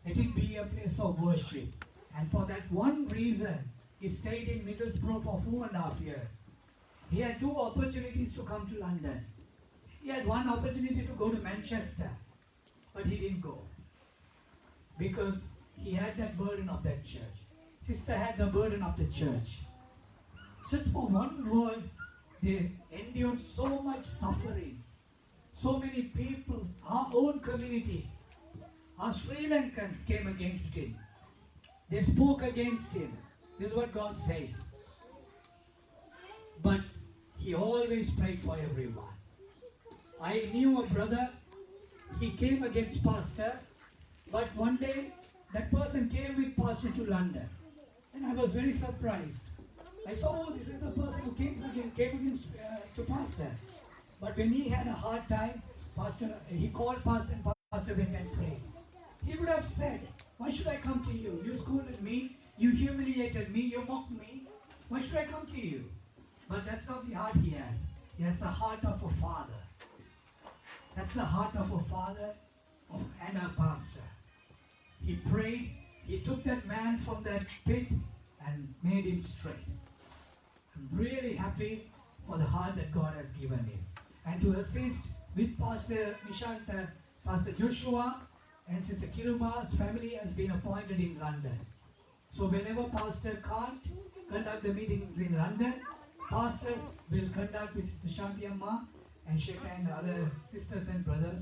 Let it be a place of worship. And for that one reason, he stayed in Middlesbrough for 4.5 years. He had two opportunities to come to London. He had one opportunity to go to Manchester, but he didn't go because he had that burden of that church. Sister had the burden of the church. Just for one word, they endured so much suffering. So many people, our own community, our Sri Lankans came against him. They spoke against him. This is what God says. But he always prayed for everyone. I knew a brother, he came against pastor, but one day that person came with pastor to London. And I was very surprised. I saw, oh, this is the person who came against to pastor. But when he had a hard time, he called pastor and pastor went and prayed. He would have said, why should I come to you? You scolded me, you humiliated me, you mocked me. Why should I come to you? But that's not the heart he has. He has the heart of a father. That's the heart of a father and a pastor. He prayed, he took that man from that pit and made him straight. I'm really happy for the heart that God has given him. And to assist with Pastor Nishanta, Pastor Joshua and Sister Kiruba's family has been appointed in London. So whenever pastor can't conduct the meetings in London, pastors will conduct with Sister Shanti Amma and Sheikha and other sisters and brothers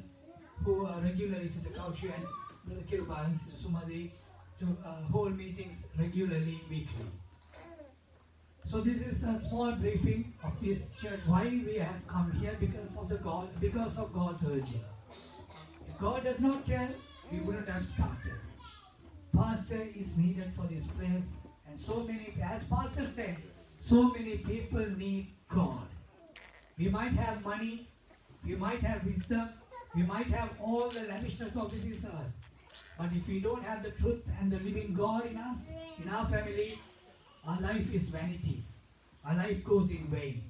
who are regularly, Sister Kaushi and Brother Kiruba and Sister Sumadi, to hold meetings regularly, weekly. So this is a small briefing of this church. Why we have come here? Because of God's urging. If God does not tell, we wouldn't have started. Pastor is needed for this place, and so many, as Pastor said, so many people need God. We might have money, we might have wisdom, we might have all the lavishness of this earth, but if we don't have the truth and the living God in us, in our family, our life is vanity. Our life goes in vain.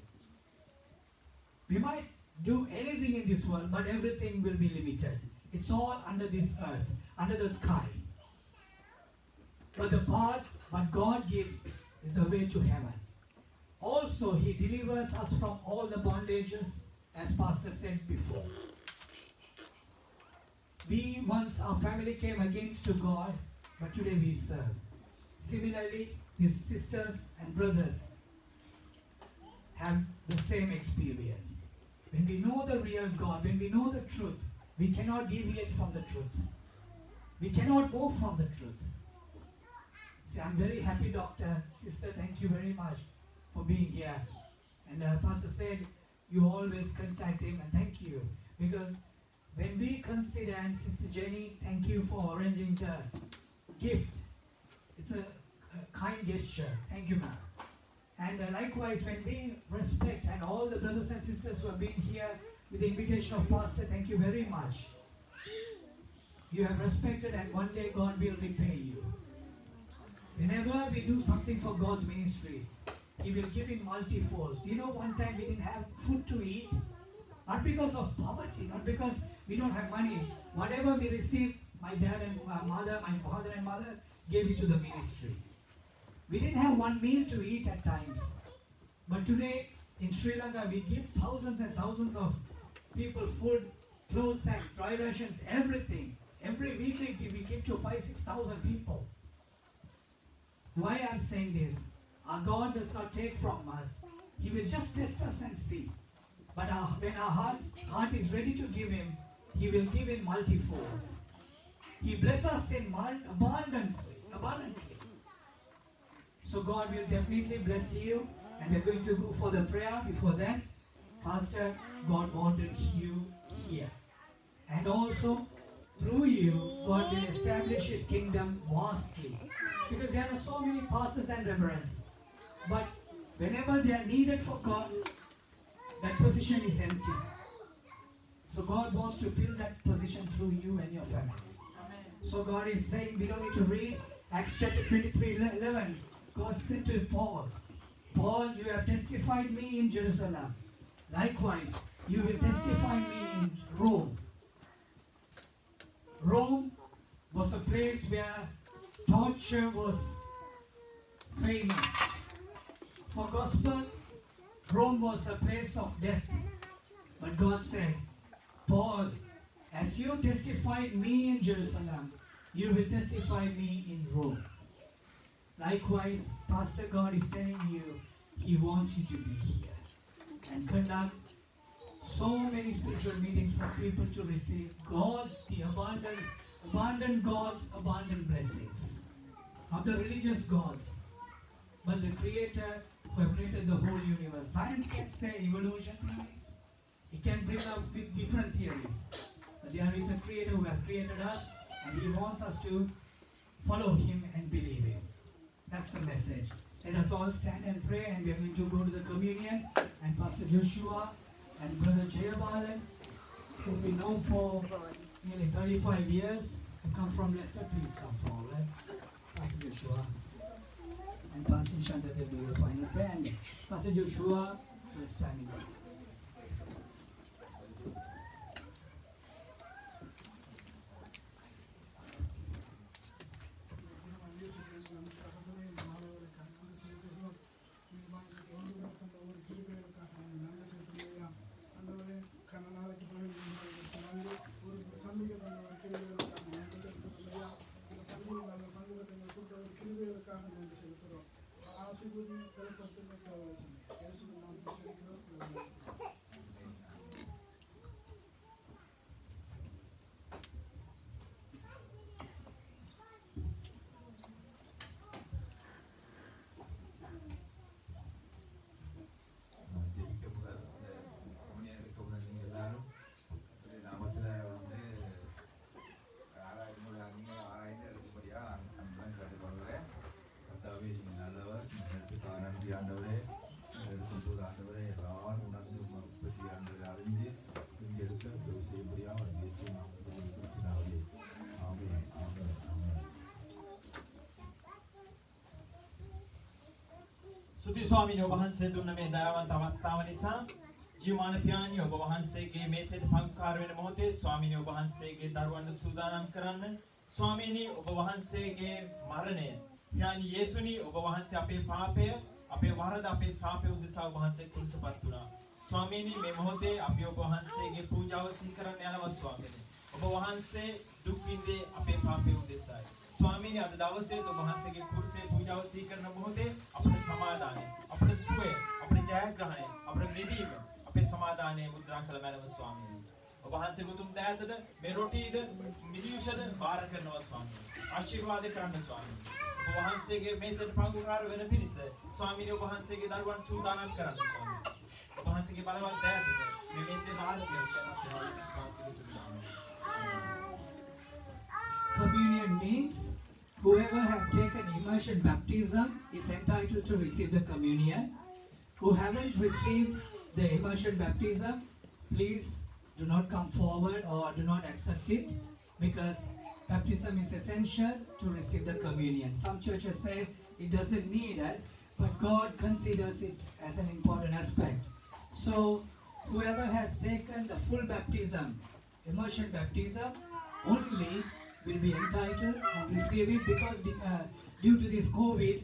We might do anything in this world, but everything will be limited. It's all under this earth, under the sky. But the path what God gives is the way to heaven. Also, He delivers us from all the bondages, as Pastor said before. We once, our family came against to God, but today we serve. Similarly, these sisters and brothers have the same experience. When we know the real God, when we know the truth, we cannot deviate from the truth. We cannot move from the truth. See, I'm very happy, Doctor. Sister, thank you very much for being here. And Pastor said, you always contact him, and thank you. Because when we consider, and Sister Jenny, thank you for arranging the gift. It's a kind gesture. Thank you, ma'am. And likewise, when we respect, and all the brothers and sisters who have been here with the invitation of Pastor, thank you very much. You have respected, and one day God will repay you. Whenever we do something for God's ministry, He will give in multifolds. You know, one time we didn't have food to eat, not because of poverty, not because we don't have money. Whatever we received, my dad and my mother, my father and mother gave it to the ministry. We didn't have one meal to eat at times. But today, in Sri Lanka, we give thousands and thousands of people food, clothes and dry rations, everything. Every week we give to 5,000-6,000 people. Why I'm saying this? Our God does not take from us. He will just test us and see. But when our heart is ready to give Him, He will give in multifolds. He blesses us in abundantly. So God will definitely bless you. And we're going to go for the prayer. Before that, Pastor, God wanted you here. And also, through you, God will establish His kingdom vastly. Because there are so many pastors and reverends. But whenever they are needed for God, that position is empty. So God wants to fill that position through you and your family. Amen. So God is saying, we don't need to read Acts chapter 23:11. God said to Paul, Paul, you have testified me in Jerusalem. Likewise, you will testify me in Rome. Rome was a place where torture was famous. For gospel, Rome was a place of death. But God said, Paul, as you testified me in Jerusalem, you will testify me in Rome. Likewise, Pastor God is telling you, He wants you to be here and conduct so many spiritual meetings for people to receive the abundant God's abundant blessings. Not the religious gods, but the Creator who have created the whole universe. Science can say evolution theories. It can bring up with different theories. But there is a Creator who has created us, and He wants us to follow Him and believe Him. That's the message. Let us all stand and pray, and we are going to go to the communion. And Pastor Joshua and Brother Jayabalan, who we know for nearly 35 years, have come from Leicester. Please come forward. Pastor Joshua and Pastor Shanta will do the final prayer. And Pastor Joshua will stand in. සුති ස්වාමීන් වහන්සේ දුන්න මේ දයාවන්ත අවස්ථාව නිසා ජීවමාන පියාණිය ඔබ වහන්සේගේ මේසෙට පංකාර වෙන මොහොතේ ස්වාමීන් වහන්සේගේ දරුවන්ට සූදානම් කරන්න ස්වාමීනි ඔබ වහන්සේගේ මරණය පියාණි යේසුනි ඔබ වහන්සේ අපේ පාපය අපේ වරද අපේ සාපය උදෙසා ඔබ වහන්සේ කුරුසපත් වුණා ස්වාමීනි මේ මොහොතේ අපි ඔබ වහන්සේගේ පූජාව සිහි කරන්න යනවා ස්වාමීනි ඔබ වහන්සේ දුක් විඳේ අපේ පාපය උදෙසායි ස්වාමීනි අද දවසේ ඔබ වහන්සේගේ කුරුසේ පූජාව සිහි කරන මොහොතේ අපේ සමාදානය අපේ සුවය අපේ ජයග්‍රහණය අපේ නිදීම අපේ සමාදානය මුද්‍රා කළ මැනව ස්වාමීනි ඔබ වහන්සේ උතුම් දයාතද මේ රොටීද මිදියුෂද බාර කරනවා ස්වාමීනි ආශිර්වාද කරන්න ස්වාමීනි ඔබ වහන්සේගේ මේසෙට පංගුකාර වෙන පිණිස ස්වාමීනි ඔබ වහන්සේගේ දරුවන් සූදානම් කරන්න ස්වාමීනි ඔබ වහන්සේගේ බලවත් දයාතද මේ මේසේ බාර කරන්න Communion means whoever have taken immersion baptism is entitled to receive the communion. Who haven't received the immersion baptism, please do not come forward or do not accept it because baptism is essential to receive the communion. Some churches say it doesn't need it, but God considers it as an important aspect. So whoever has taken the full baptism, immersion baptism, only will be entitled and receive it because due to this COVID,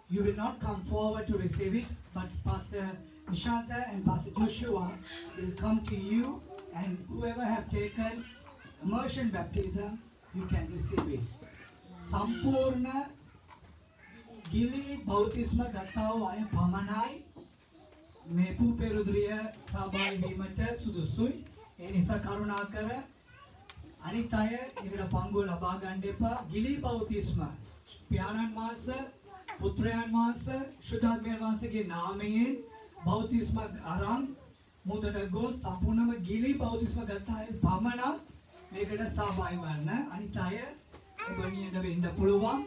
you will not come forward to receive it, but Pastor Nishanta and Pastor Joshua will come to you, and whoever have taken immersion baptism, you can receive it. Sampurna Gili Bautisma Gatau Aya Pamanai Mepu Perudriya Sabai Vimata Sudusui Enisa Karunakara අනිත් අය ඒකට පංගුව ලබා ගන්න එපා. ගිලි බෞතිස්ම පියාණන් වහන්සේ පුත්‍රයන් වහන්සේ ශුද්ධාත්මයන් වහන්සේගේ නාමයෙන් බෞතිස්ම අරන් මුදට ගොස් සම්පූර්ණම ගිලි බෞතිස්ම ගත්ත අය පමණක් මේකට සහභාගී වන්න. අනිත් අය ඔබනියට වෙන්න පුළුවන්.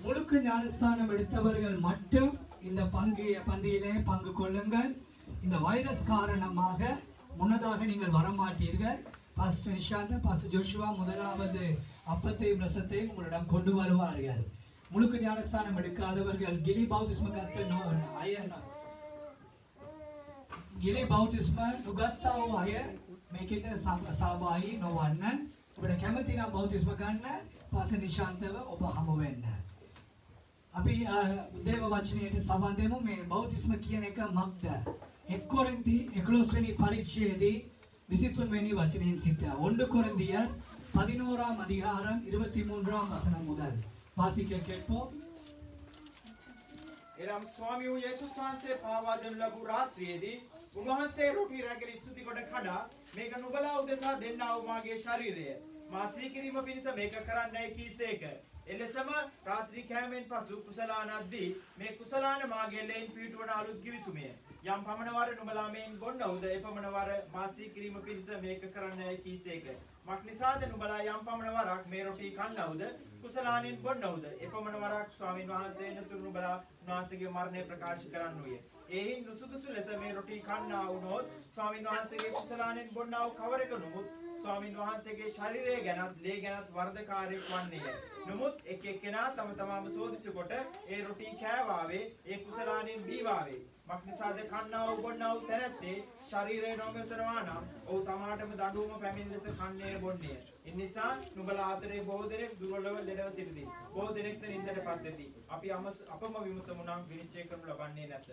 முழுக்க ஞானஸ்தானம் எடுத்தவர்கள் மட்டும் இந்த பந்தியிலே பங்கு கொள்ளுங்கள். இந்த வைரஸ் காரணமாக முன்னதாக நீங்கள் வரமாட்டீர்கள். பாஸ்டர் நிஷாந்த் பாஸ்டர் ஜோஷுவா முதலாவது அப்பத்தையும் ரசத்தையும் உங்களிடம் கொண்டு வருவார்கள். முழுக்க ஞானஸ்தானம் எடுக்காதவர்கள் ගිලි බෞතිස්ම ගත්ත අය ගිලි බෞතිස්ම නොගත්තා වූ අය මේකට සහභාගී නොවන්න. අපිට කැමති නම් බෞතිස්ම ගන්න පාසල් නිශාන්තව ඔබ හමු වෙන්න. අපි දේව වචනයට සවන් දෙමු. මේ බෞතිස්ම කියන එක මක්ද? 1 කොරින්ති 11 වෙනි පරිච්ඡේදයේ 23 වෙනි වචනයෙන් සිට 1 කොරින්තිயர் 11ஆம் அதிகாரம் 23ஆம் வசனம் முதல் வாசிக்க கேட்போம். එනම් ස්වාමී වූ යේසුස් වහන්සේ පාවා දෙනු ලැබූ රාත්‍රියේදී උන්වහන්සේ රොටි රැගෙන ස්තුති කොට කඩා මේක නුඹලා උදෙසා දෙන්නා වූ මාගේ ශරීරය මා සීකිරීම පිණිස මේක කරන්නයි කීසේක. එලෙසම රාත්‍රී කෑමෙන් පසු කුසලානද්දී මේ කුසලාන මාගේ ලෙයින් පිහිටුවන අලුත් ගිවිසුමය. යම් පමණ වර නුඹලා මෙයින් බොන්නවුද එපමණ වර මා සීකිරීම පිණිස මේක කරන්නයි කීසේක. මක් නිසාද නුඹලා යම් පමණ වරක් මේ රොටි කන්නවුද කුසලානින් බොන්නවුද එපමණ වරක් ස්වාමීන් වහන්සේ නතුරු නුඹලා උන්වහන්සේගේ මරණය ප්‍රකාශ කරන්නුය. එයින් නුසුදුසු ලෙස මේ රොටි කන්නා වුණොත් ස්වාමීන් වහන්සේගේ කුසලානින් බොන්නා වූ කවරෙක නුඹුත් ස්වාමීන් වහන්සේගේ ශරීරය ගැනත් ලේ ගැනත් වර්ධකාරයෙක් වන්නේය. නමුත් එක් එක්කෙනා තම තමාම සෝදිසි කොට ඒ රොටි කෑවාවේ ඒ කුසලානින් බීවාවේ. මක් නිසාද කන්නා වූ බොන්නා වූ තැනැත්තේ ශරීරය නොමසනවා නම් ඔහු තමාටම දඬුවම පැමිණ ලෙස කන්නේ බොන්නේය. ඒ නිසා නුඹලා අතරේ බොහෝ දෙනෙක් දුර්වලව ලෙඩව සිටිති. බොහෝ දෙනෙක්ද නින්දටපත් වෙති. අපි අපම විමුසමු නම් විනිශ්චය කරනු ලබන්නේ නැත.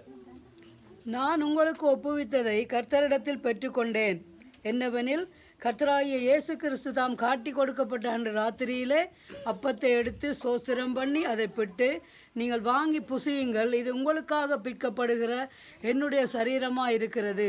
நான் உங்களுக்கு ஒப்புவித்ததை கர்த்தரிடத்தில் பெற்றுக்கொண்டேன். என்னவெனில் கர்த்தராகிய இயேசு கிறிஸ்து தாம் காட்டி கொடுக்கப்பட்ட அன்று ராத்திரியிலே அப்பத்தை எடுத்து சோஸ்திரம் பண்ணி அதை பிட்டு நீங்கள் வாங்கி புசியுங்கள், இது உங்களுக்காக பிற்கப்படுகிற என்னுடைய சரீரமாக இருக்கிறது,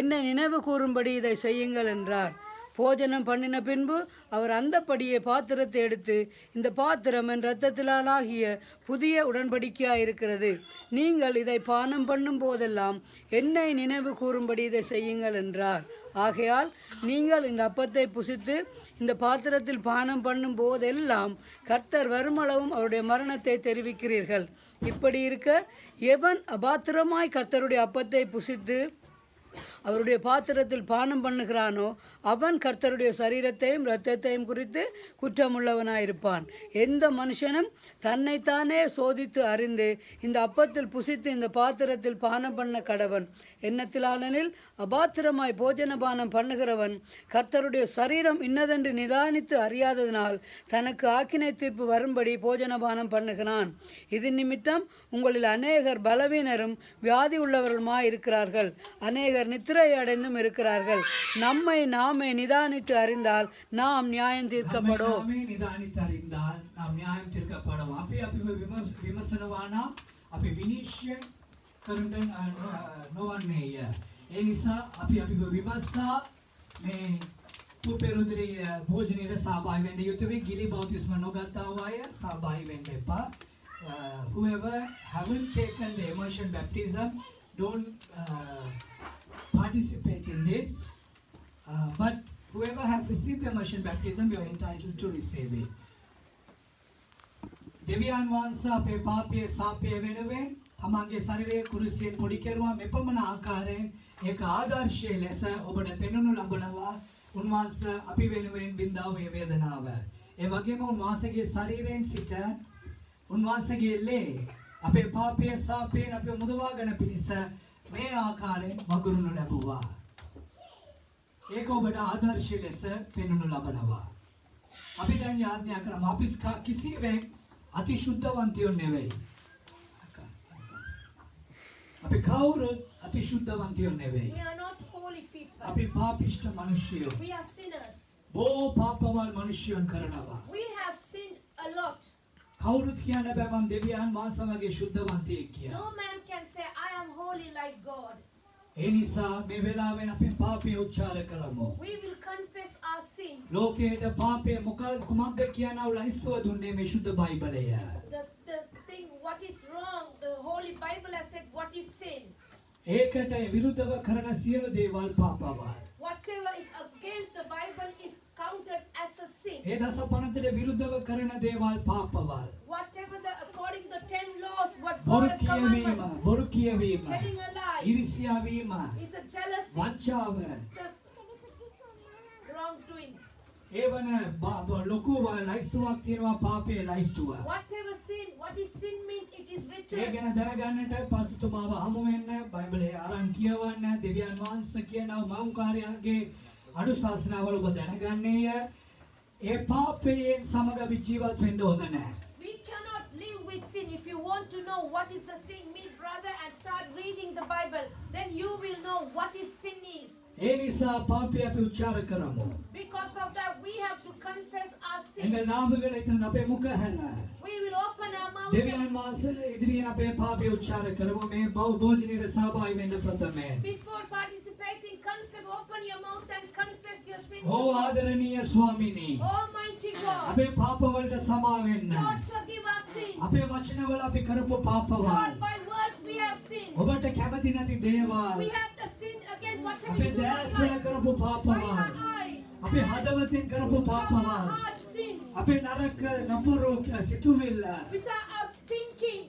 என்னை நினைவு கூறும்படி இதை செய்யுங்கள் என்றார். போஜனம் பண்ணின பின்பு அவர் அந்தப்படியே பாத்திரத்தை எடுத்து, இந்த பாத்திரம் என் இரத்தத்திலாகிய புதிய உடன்படிக்கையாக இருக்கிறது, நீங்கள் இதை பானம் பண்ணும் போதெல்லாம் என்னை நினைவு கூறும்படி இதை செய்யுங்கள் என்றார். ஆகையால் நீங்கள் இந்த அப்பத்தை புசித்து இந்த பாத்திரத்தில் பானம் பண்ணும் போதெல்லாம் கர்த்தர் வருமளவும் அவருடைய மரணத்தை தெரிவிக்கிறீர்கள். இப்படி இருக்க எவன் அபாத்திரமாய் கர்த்தருடைய அப்பத்தை புசித்து அவருடைய பாத்திரத்தில் பானம் பண்ணுகிறானோ அவன் கர்த்தருடைய சரீரத்தையும் இரத்தத்தையும் குறித்து குற்றமுள்ளவனாயிருப்பான். எந்த மனுஷனும் தன்னைத்தானே சோதித்து அறிந்து இந்த அப்பத்தில் புசித்து இந்த பாத்திரத்தில் பானம் பண்ண கடவன். எண்ணத்திலானெனில் அபாத்திரமாய் போஜன பானம் பண்ணுகிறவன் கர்த்தருடைய சரீரம் இன்னதென்று நிதானித்து அறியாததினால் தனக்கு ஆக்கினை தீர்ப்பு வரும்படி போஜன பானம் பண்ணுகிறான். இது நிமித்தம் உங்களில் அநேகர் பலவீனரும் வியாதி உள்ளவர்களுமாய் இருக்கிறார்கள், அநேகர் நித்திரை அடைந்தும் இருக்கிறார்கள். நம்மை நாமே நிதானித்து அறிந்தால் நாம் நியாயம் தீர்க்கப்படும். අපි විනිශ්චය කරන්න නොවන්නේය. ඒ නිසා අපි විමසා මේ පුපෙරුදරී භෝජනයේ සහභාගී වෙන්න යුතුයි. ගිලි බෞතිස්ම නොගත්තා අය සහභාගී වෙන්න එපා. Whoever haven't taken the immersion baptism, don't participate in this. But whoever have received the immersion baptism, you are entitled to receive it. දෙවියන් වහන්සේ අපේ පාපයේ සාපය වෙනුවෙන් තමන්ගේ ශරීරයේ කුරුසියෙන් පොඩි කෙරුවා. මෙපමණ ආකාරයෙන් ඒක ආදර්ශයේ ලෙස ඔබට පෙන්වනු ලබනවා. උන්වහන්සේ අපි වෙනුවෙන් බින්දා වූ වේදනාව. ඒ වගේම උන්වහන්සේගේ ශරීරයෙන් සිට උන්වහන්සේගේ ලේ අපේ පාපයේ සාපයෙන් අපේ මුදවාගෙන පිණිස මේ ආකාරයෙන් වගුරුනු ලැබුවා. ඒක ඔබට ආදර්ශය ලෙස පෙන්වනු ලබනවා. අපි දැන් යාඥා කරමු. අපි කිසිවෙක් අතිශුද්ධවන්තයෝ නෙවෙයි. අපි කවුරුත් අතිශුද්ධවන්තයෝ නෙවෙයි. We are not holy people. අපි පාපිෂ්ඨ මිනිස්සුයෝ. We are sinners. බොහෝ පාපවල් මිනිස්සුන් කරනවා. We have sinned a lot. කවුරුත් කියන්න බෑ මම දෙවියන් වහන්සේ වගේ ශුද්ධවන්තයෙක් කියලා. No man can say I am holy like God. ඒ නිසා මේ වෙලාවෙන් අපි පාපය උච්චාර කරමු. We will confess our sins. ලෝකයේ පාපය කුමක්ද කියනව ලයිස්තුව දුන්නේ මේ ශුද්ධ බයිබලය. The thing what is wrong, the Holy Bible has said what is sin. ඒකට විරුද්ධව කරන සියලු දේවල් පාපවල්. Whatever is against the Bible is counted as a sin. ඒ දසපනතට විරුද්ධව කරන දේවල් පාපවල්. Whatever the according the 10 laws what බොරු God කියවීම, commandments, බොරු කියවීම, telling a lie, ඊර්ෂ්‍යා වීම, is a jealousy, වංචාව, the wrongdoings. ඒ වන ලොකු ලයිස්තුවක් තියෙනවා පාපයේ ලයිස්තුව. Whatever sin, what is sin means it is A written. ගැන දැනගන්නට පසුතුමාව හමු වෙන්න බයිබලයේ අරන් කියවන්න දෙවියන් වහන්සේ කියනවා මෞංකාරයාගේ අනුශාසනාවල ඔබ දැනගන්නේය. ඒ පාපයෙන් සමග අපි ජීවත් වෙන්න හොඳ නැහැ. We cannot live with sin. If you want to know what is the sin, meet brother and start reading the Bible. Then you will know what is sin is. ඒ නිසා පාපය අපි උච්චාර කරමු. Because of that, we have to confess our එங்கள் sins. නාමවල ඉතන අපේ මුඛ හැර. We will open our mouth. දෙවියන් වහන්සේ ඉදිරියෙන් අපේ පාපය උච්චාර කරමු. මේ භෝජනයේ සහභාගී වෙන්න ප්‍රථමයෙන්. Before participating, confess, open your mouth and confess your sins. ඕ ආදරණීය ස්වාමිනී. Almighty God, අපේ පාප වලට සමා වෙන්න. Lord, forgive our sins. අපේ වචනවල අපි කරපු පාපවල්. Lord, by words we have sinned. ඔබට කැමති නැති දේවල්. We have to sin against whatever අපේ we do not දැස් වල like. කරපු By පාපවල්. our eyes, අපේ හදවතින් කරපු our පාපවල්. heart sins. අපේ නරක නපුරු සිතුවිල්ල. Without our thinking.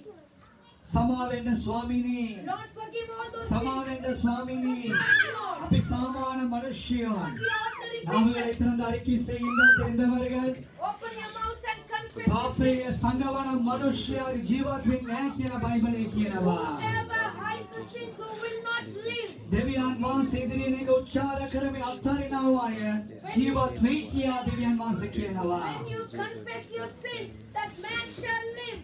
සමා වෙන්න ස්වාමිනී. Lord, forgive all those සමා sins. වෙන්න ස්වාමිනී. Lord, අපි சாமானிய மனுஷியோன். we are ordinary நாமகளை people. திறந்து அறிக்கை செய்கின்ற தெரிந்தவர்கள் Open your mouth and confess. පාපයේ සංගවන මනුෂ්‍යයාගේ ජීවිතේ නැහැ කියන බයිබලයේ කියනවා. Whoever hides the sins who will not live. දෙවියන් වහන්සේ ඉදිරියේ එක උච්චාර කරමින් අත්හරිනවා අය ජීවත් වෙයි කියා දෙවියන් වහන්සේ කියනවා. When you confess your sins, that man shall live.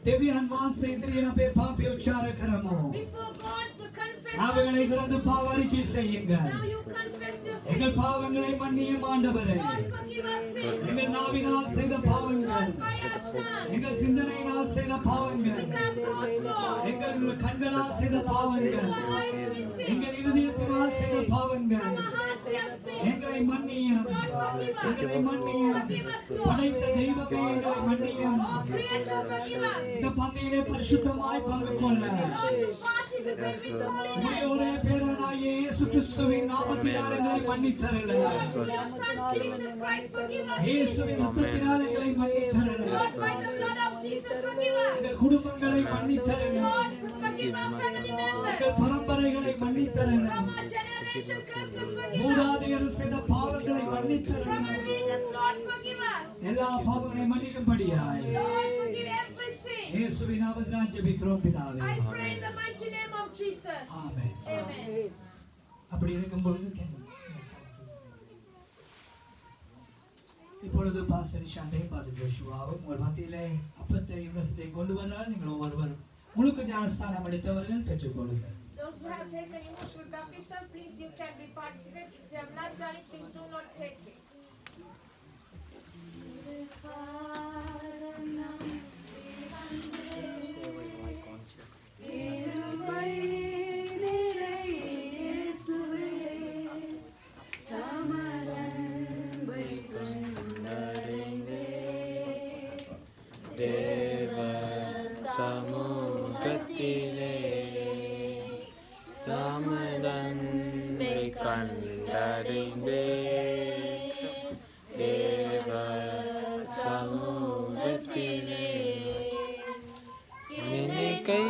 දෙවියන් වහන්සේ ඉදිරියේ අපේ පාපය උච්චාර කරමු. Before God to confess. நாவுகளை your sins. திறந்து பாவ அறிக்கை செய்யுங்கள். Now you confess your sins. எங்கள் பாவங்களை மன்னியும் ஆண்டவரே. Lord, forgive our sins. எங்கள் நாவினால் செய்த பாவங்கள், Lord, by our tongue. எங்கள் சிந்தனையினால் செய்த பாவங்கள், With our thoughts, Lord. எங்கள் கண்களால் செய்த பாவங்கள், With our eyes we sin. எங்கள் இருதயத்தினால் செய்த பாவங்கள், Our hearts we have sinned. எங்களை மன்னியும், Lord, forgive us. எங்களை மன்னியும், Forgive us, Lord. படைத்த தெய்வமே எங்களை மன்னியும். Oh, Creator, forgive us. இந்த பந்தியிலே பரிசுத்தமாய் பங்கு கொள்ள Lord, to participate with the Holy உம்முடைய Name. ஒரே பேரானாகிய இயேசு கிறிஸ்துவின் நாமத்தினால் எங்களை மன்னித்தருள. Lord, your Son, Jesus Christ, forgive us. இயேசுவின் ரத்தத்தினால் எங்களை மன்னித்தருள. Lord, by the blood of Jesus, forgive us. எங்கள் குடும்பங்களை மன்னித்தருள. Lord, forgive our family members. எங்கள் பரம்பரைகளை மன்னித்தருள. From our generation curses, forgive us. மூதாதையர்கள் செய்த பாவங்களை From மன்னித்தருள. our Jesus, Lord, forgive us. எல்லா பாவங்களையும் மன்னிக்கும்படியாய் Lord, forgive every sin. இயேசுவின் நாமத்தினால் ஜெபிக்கிறோம் பிதாவே. I pray in the mighty name of Jesus. Amen. Amen. அப்படி இருக்கும் பொழுது இப்பொழுது பாஸ்டர் நிஷாந்தையும் பாஸ்டர் ஜோஷுவாவும் உங்கள் மத்தியிலே அப்பத்தை இவ்வளத்தை கொண்டு வந்தால் நீங்கள் ஒவ்வொருவரும் முழுக்க ஞானஸ்தானம் அளித்தவர்கள் பெற்றுக்கொள்ளுங்கள். Those who have taken emotional baptism, please you can be participate. If you have not done it, please do not take it. தேவ சமூகத்திலே தாமதன்னை கண்டடைந்தே தேவ சமூகத்திலே என்னை கை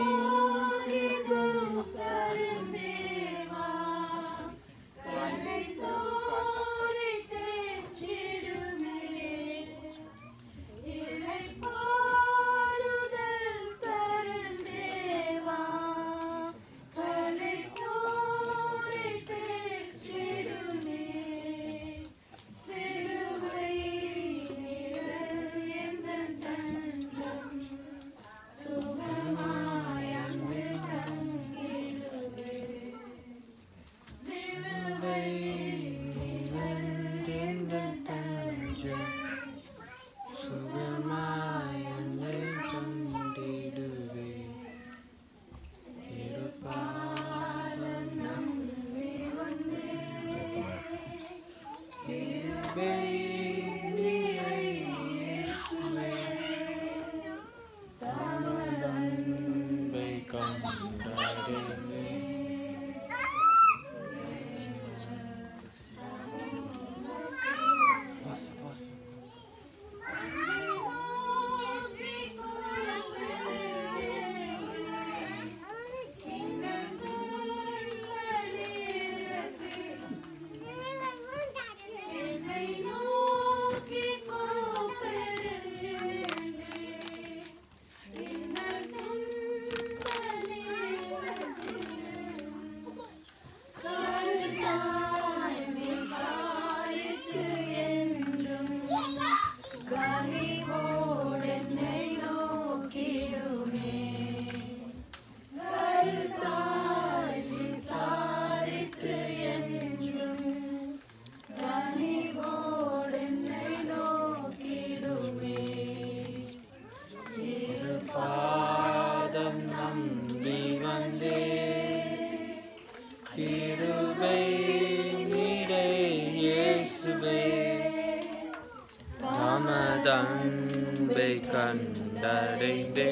தமதன்பை கண்டடைந்தேன்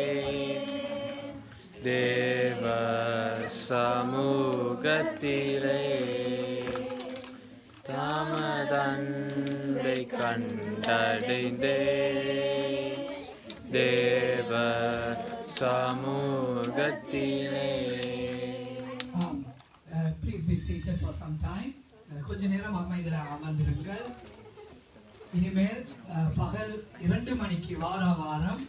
தேவ சமூகத்திலே தமதன்பை கண்டடைந்தேன் தேவ சமூகத்திலே. Please be seated for some time. கொஞ்ச நேரம் அமைதியாக அமர்ந்திருங்கள். இனிமேல் பகல் 2 மணிக்கு வாரம்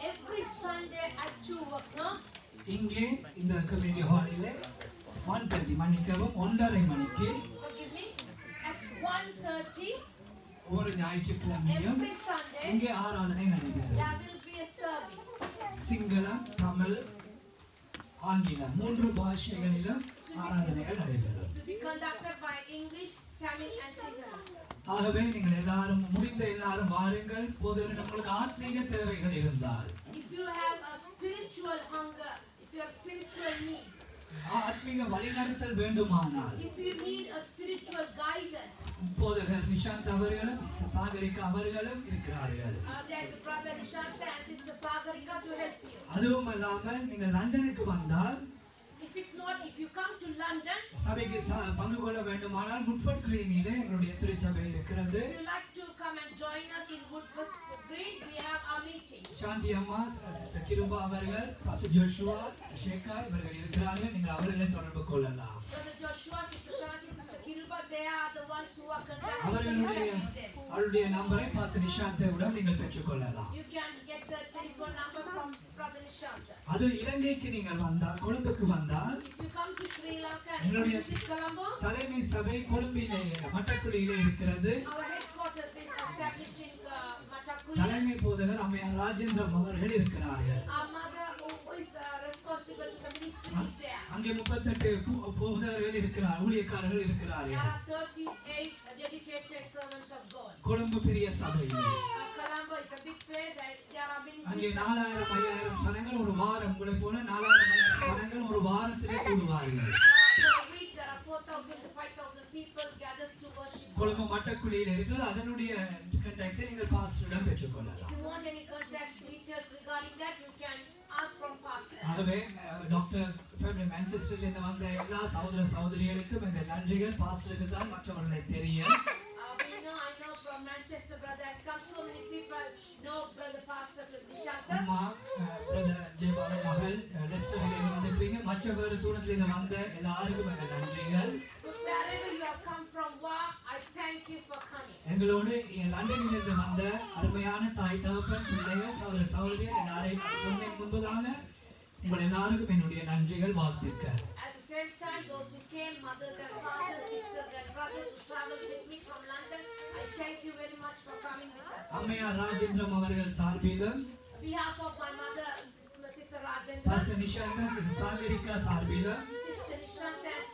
every Sunday at 2 o'clock இங்கே இந்த கம்யூனிட்டி ஹாலில் 1:30 மணிக்கவும் 1:30 மணிக்கு forgive me at 1:30 ஒரு ஞாயிற்றுக்கிழமையும் every Sunday இங்கே ஆராதனை நடைபெறும். there will be a service. சிங்களம், தமிழ், ஆங்கிலம் 3 பாஷைகளிலும் ஆராதனைகள் நடைபெறும். It will be conducted by English, Tamil and Sinhala. ஆகவே நீங்கள் எல்லாரும் முடிந்த எல்லாரும் வாருங்கள். பொதுவாக உங்களுக்கு ஆத்மீக தேவைகள் இருந்தால் If you have a spiritual hunger, if you have spiritual need, ஆத்மீக வழிநடத்தல் வேண்டுமானால் if you need a spiritual guidance, போதகர் நிஷாந்த் அவர்களும் சாகரிகா அவர்களும் இருக்கிறார்கள். there is a brother Nishanta and sister Sagarika to help you. அதுவும் அல்லாமல் நீங்கள் லண்டனுக்கு வந்தால் If it's not, if you come to London, சபைக்கு பங்கு கொள்ள வேண்டுமானால் குட்ஃபோர்ட் கிரீனிலே எங்களுடைய திருச்சபை இருக்கிறது. if you like to come and join us in Woodford Green, we have our meeting. சாந்தி அம்மா, சிஸ்டர் கிருபா அவர்கள், பாஸ்டர் ஜோஷுவா, ஷேகர் இவர்கள் இருக்கிறார்கள். நீங்கள் அவர்களை தொடர்பு கொள்ளலாம். Brother Joshua, sister Shanti, sister Kiruba, they are the ones who are conducting அவருடைய நம்பரை பாஸ்டர் நிஷாந்தையுடன் நீங்கள் பெற்றுக்கொள்ளலாம். You can get the telephone number from brother Nishanta. அது இலங்கைக்கு நீங்கள் வந்தால், கொழும்புக்கு வந்தால், If you come to Sri Lanka and you visit Colombo, தலைமை சபை கொழும்பிலே மட்டக்குழியிலே இருக்கிறது. our headquarters is established in Matakuli. தலைமை போதகர் அம்மையார் ராஜேந்திரம் அவர்கள் இருக்கிறார்கள். Our mother who is responsible to the ministry is there. அங்கே 38 போதகர்கள் இருக்கிறார், ஊழியக்காரர்கள் There இருக்கிறார்கள். are 38 dedicated servants of God. Colombo பெரிய சபையிலே Colombo is a big place and there are many அங்கே people. 4000-5000 சனங்கள் ஒரு வாரம், உங்களை போல 4000-5000 சனங்கள் ஒரு வாரத்திலே கூடுவார்கள். For a week there are 4,000 to 5,000 people gathers to worship God. Colombo மட்டக்குழியில் இருக்கிறது. அதனுடைய கண்டாக்டை நீங்கள் பாஸ்டரிடம் பெற்றுக்கொள்ளலாம். If you want any contact details regarding that, you can ask from pastor. ஆகவே டாக்டர் ஃபேமிலி மான்செஸ்டர்ல இருந்து வந்த எல்லா சகோதர சகோதரிகளுக்கும் எங்கள் நன்றிகள். பாஸ்டருக்கு தான் மற்றவர்களை தெரியும். I know from Manchester, brother has come. So many people know brother pastor Nishanta. அம்மா, பிரதர் ஜெயபாலன் மகள் லெஸ்டர்ல இருந்து வந்திருக்கீங்க. மற்ற வேறு தூரத்துல இருந்து வந்த எல்லாருக்கும் எங்கள் நன்றிகள். Wherever you have come from, I thank you for coming. எங்களோடு லண்டனில் இருந்து வந்த அருமையான தாய் தகப்பன் பிள்ளைகள் சகோதர சகோதரிகள் எல்லாரையும் சொன்ன முன்பதாக உங்கள் எல்லாருக்கும் என்னுடைய நன்றிகள், வாழ்த்துக்கள். At the same time, those who came, mothers and fathers, sisters and brothers who traveled with me from London, I thank you very much for coming with us. அம்மையார் ராஜேந்திரம் அவர்கள் சார்பிலும், On behalf of my mother, Sister Rajendra, pastor Nishanta, sister Sagarika சார்பிலும், Sister Nishanta and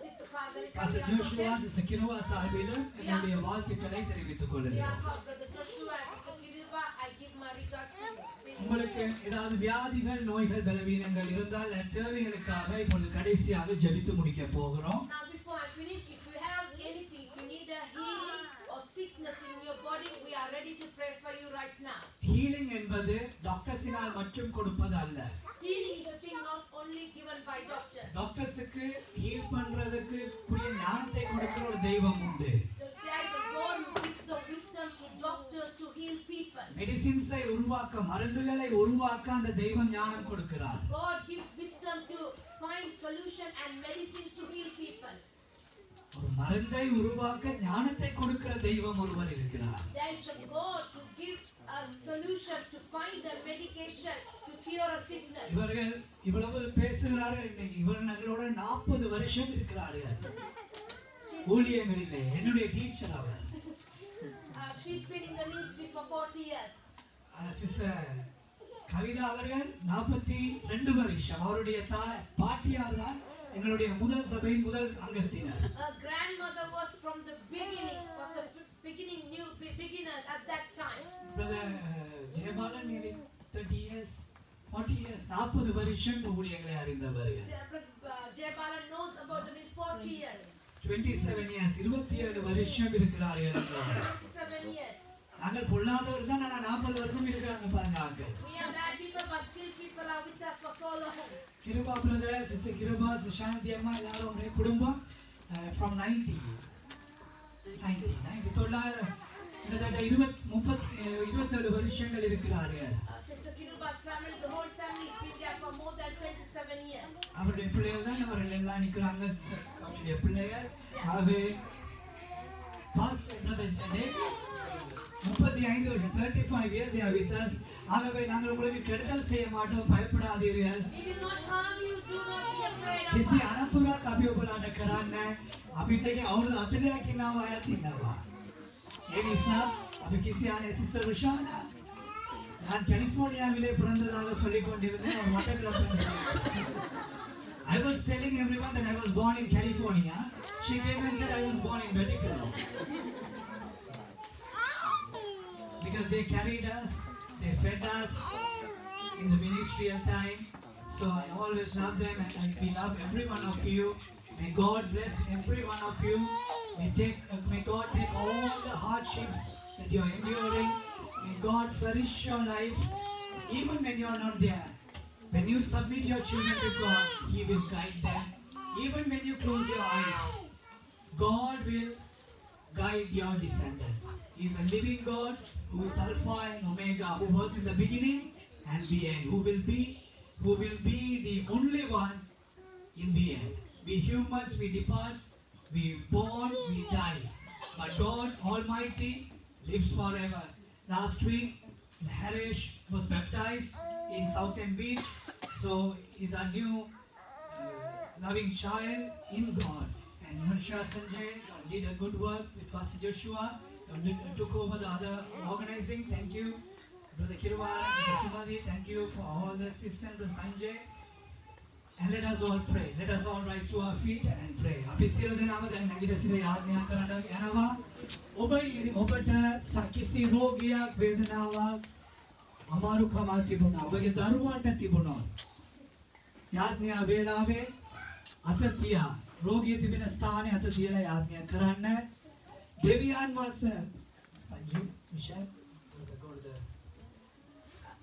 Sister Sagarika, pastor Joshua, sister Kiruva சார்பிலும் என்னுடைய வாழ்த்துக்களை தெரிவித்துக் on கொள்கிறேன். behalf of brother Joshua and Sister Kiruba, I give my regards to you. உங்களுக்கு ஏதாவது வியாதிகள், நோய்கள், பலவீனங்கள் இருந்தால் தேவைகளுக்காக இப்பொழுது கடைசியாக ஜெபித்து முடிக்க போகிறோம். Now before I finish, if you have anything, if you need a healing or sickness in your body, we are ready to pray for you right now. Healing என்பது டாக்டர்ஸினால் மட்டும் கொடுப்பது அல்ல. Healing is a thing not only given by doctors. டாக்டர்ஸுக்கு heal பண்றதுக்கு கூடிய ஞானத்தை கொடுக்கிற ஒரு தெய்வம் உண்டு. There is a God who gives the wisdom to doctors to heal people. மெடிசின்ஸை உருவாக்க, மருந்துகளை உருவாக்க அந்த தெய்வம் ஞானம் கொடுக்கிறார். God gives wisdom to find solution and medicines to heal people. ஒரு மருந்தை உருவாக்க ஞானத்தை கொடுக்கிற தெய்வம் ஒருவர் இருக்கிறார். There is a God to give a solution to find the medication to cure a sickness. இவர்கள் இவ்வளவு பேசுகிறார்கள். இன்னைக்கு இவர்களோட 40 வருஷம் இருக்கிறார்கள் ஊழியங்களிலே. என்னுடைய டீச்சர் அவர். She's been in the ministry for 40 years. Sister Kavitha அவர்கள் 42 வருஷம். அவருடைய பாட்டியார் தான் எங்களுடைய முதல் சபையின் முதல் அங்கத்தினர். Her grandmother was from the beginning, new beginners at that time. Brother Jayabalan 30 years, 40 years, 40 வருஷம் இந்த ஊழியங்களை அறிந்தவர்கள். Jaybalan knows about the ministry 40 years. 27 years, 27 வருஷம் இருக்கிறார்கள். 27 years. நாங்கள் பொல்லாதவர்கள் Kiruba brother, Sister Kiruba, Shanti Amma, Yaro, Kudumba, from 90. 27 வருஷங்கள் இருக்கிறார்கள். Sister Kiruba's family, the whole family has been there for more than 27 years. அவருடைய பிள்ளைகள் தான் அவர்கள் எல்லாம் நிற்கிறாங்க. அவருடைய பிள்ளைகள் ஆகவே பாஸ்டர் பிரதர் David 35 வருஷம் 35 years they are with us. ஆகவே நாங்கள் உங்களுக்கு கெடுதல் செய்ய மாட்டோம், பயப்படாதீர்கள். We will not harm you, do not be afraid of किसी us. अनतुरा का भी उपलाड कराना अभी तक और अतलिया की नाम आया थी नवा ये निशा अभी किसी आने सिस्टर रुशाना நான் கலிபோர்னியாவிலே பிறந்ததாக சொல்லிக் கொண்டிருந்தேன். அவர் Batticaloa. I was telling everyone that I was born in California. She came and said I was born in Vaticano. Because they carried us, they fed us in the ministerial time. So I always love them and we love every one of you. May God bless every one of you. May God take all the hardships that you are enduring. May God flourish your lives even when you are not there. When you submit your children to God, He will guide them. Even when you close your eyes, God will guide your descendants. He is a living God who is Alpha and Omega, who was in the beginning and the end, who will be the only one in the end. We humans, we depart, we born, we die. But God Almighty lives forever. Last week, Harish was baptized in South End Beach. So he's a new loving child in God. And Harsha Sanjay did a good work with Pastor Joshua. Took over the other organizing. Thank you. Brother Kiruvara, Sister Sumadi, thank you for all the assistance. Brother Sanjay. And let us all pray. Let us all rise to our feet and pray. අපි සියලු දෙනාම දැන් නැගිට සිට යාඥා කරන්න යනවා. ඔබට කිසි රෝගියක් වේදනාවක් අමාරුකමක් තිබුණා. ඔබගේ දරුවන්ට තිබුණා. යාඥා වේලාවේ අත තියා රෝගිය තිබෙන ස්ථානයේ අත තියලා යාඥා කරන්න. දෙවියන් වහන්සේ අජු විශාල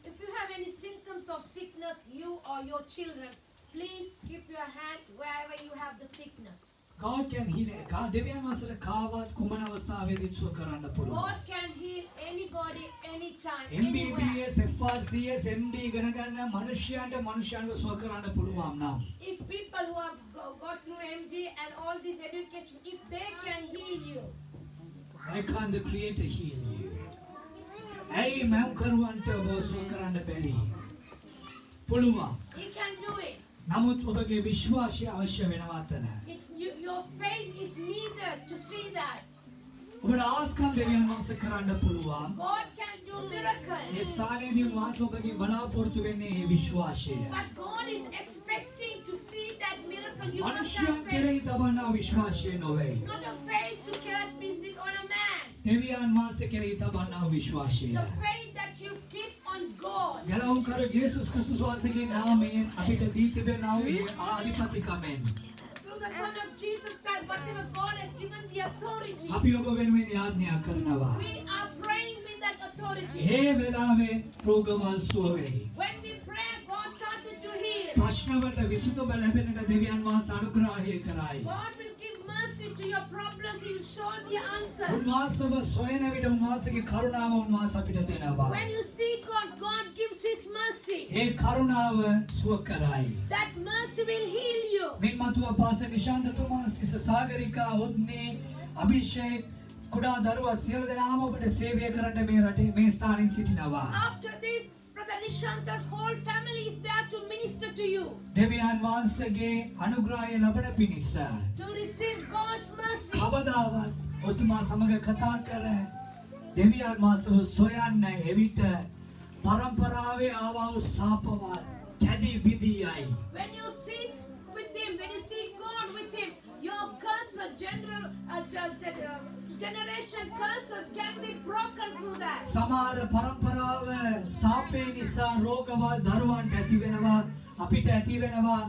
If you have any symptoms of sickness, you or your children, please keep your hand wherever you have the sickness. God can heal. දෙවියන් වහන්සේට කාවත් කුමන අවස්ථාවේදී සුව කරන්න පුළුවන්. God can heal anybody, anytime, MBBS, anywhere. FRCS, MD ඉගෙන ගන්න මනුෂ්‍යයන්ව සුව කරන්න පුළුවන් නම් If people who have got through MD and all this education, if they can heal you, why can't the Creator heal you? ඇයි මෞකරුවන්ට ඔබ සුව කරන්න බැරි? පුළුවන්. He can do it. නමුත් ඔබගේ විශ්වාසය අවශ්‍ය වෙනවා අතන. Your faith is needed to see that. ඔබට ආස්කම් දෙවියන් වහන්සේ කරන්න පුළුවන්. God can do miracles. ඒ ස්ථානයේදී වහන්සේ ඔබගේ බලාපොරොත්තු වෙන්නේ ඒ විශ්වාසය. But God is expecting to see that miracle. You must මනුෂ්‍යයන් have faith. කෙරෙහි තබනා විශ්වාසය නොවේ. Not a faith to get business on a man. දෙවියන් වහන්සේ කෙරෙහි තබනා විශ්වාසය. The faith that you keep on God. ගැලවුම් කර ජේසුස් ක්‍රිස්තුස් වහන්සේගේ නාමයෙන් අපිට දී තිබෙනා වූ ආධිපතිකමෙන් Through the Son of Jesus Christ, whatever God has given the authority, අපි ඔබ වෙනුවෙන් යාඥා කරනවා. we are praying with that authority. ඒ වෙලාවේ රෝගවල් සුව වෙයි. When we pray, God started to heal. ප්‍රශ්නවලට විසඳුම ලැබෙන්නට දෙවියන් වහන්සේ අනුග්‍රහය කරයි. God will give mercy to your problems. He will show the answers. උන්වහන්සේව සොයන විට උන්වහන්සේගේ කරුණාව උන්වහන්සේ අපිට දෙනවා. When you seek God, God gives His mercy. ඒ කරුණාව සුව කරයි. That mercy will heal you. මින් මතුව පාස නිශාන්තතුමා සිස සාගරිකා ඔද්නේ අභිෂේක් කුඩා දරුවා සියලු දෙනාම ඔබට සේවය කරන්න මේ රටේ මේ ස්ථානයේ සිටිනවා. After this, Brother Nishanta's whole family is there to minister to you. දෙවියන් වහන්සේගේ අනුග්‍රහය ලබන පිණිස To receive God's mercy. කවදාවත් ඔතුමා සමග කතා කර දෙවියන් වහන්සේව සොයන්න එවිට පරම්පරාවේ ආවා වූ සාපවත් කැඩි බිඳියයි. When you seek with Him, when you seek God with Him, your curses, generation curses can be broken through that. සමහර පරම්පරාව සාපේ නිසා රෝගවල් දරුවන්ට ඇති වෙනවා අපිට ඇති වෙනවා.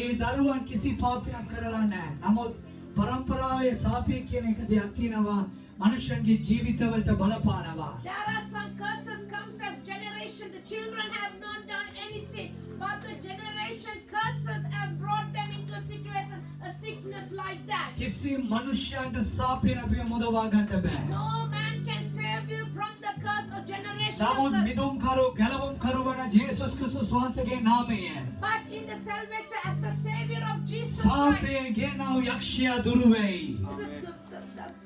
ඒ දරුවන් කිසි පාපයක් කරලා නැහැ. නමුත් පරම්පරාවේ සාපේ කියන එක දෙයක් තියෙනවා. මනුෂ්‍යන්ගේ ජීවිතවලට බලපානවා. There are some curses comes as generation. The children have not done any sin, but the generation curses කිසි මනුෂ්‍යයන්ට සාපේන අපිව මුදවා ගන්න බෑ. No man can save you from the curse of generations. නමුත් මිදුම් කරු ගැලවුම් කරු වන ජේසුස් ක්‍රිස්තුස් වහන්සේගේ නාමයෙන් But in the salvation as the Savior of Jesus Christ, සාපේ ගෙනව යක්ෂයා දුරු වෙයි.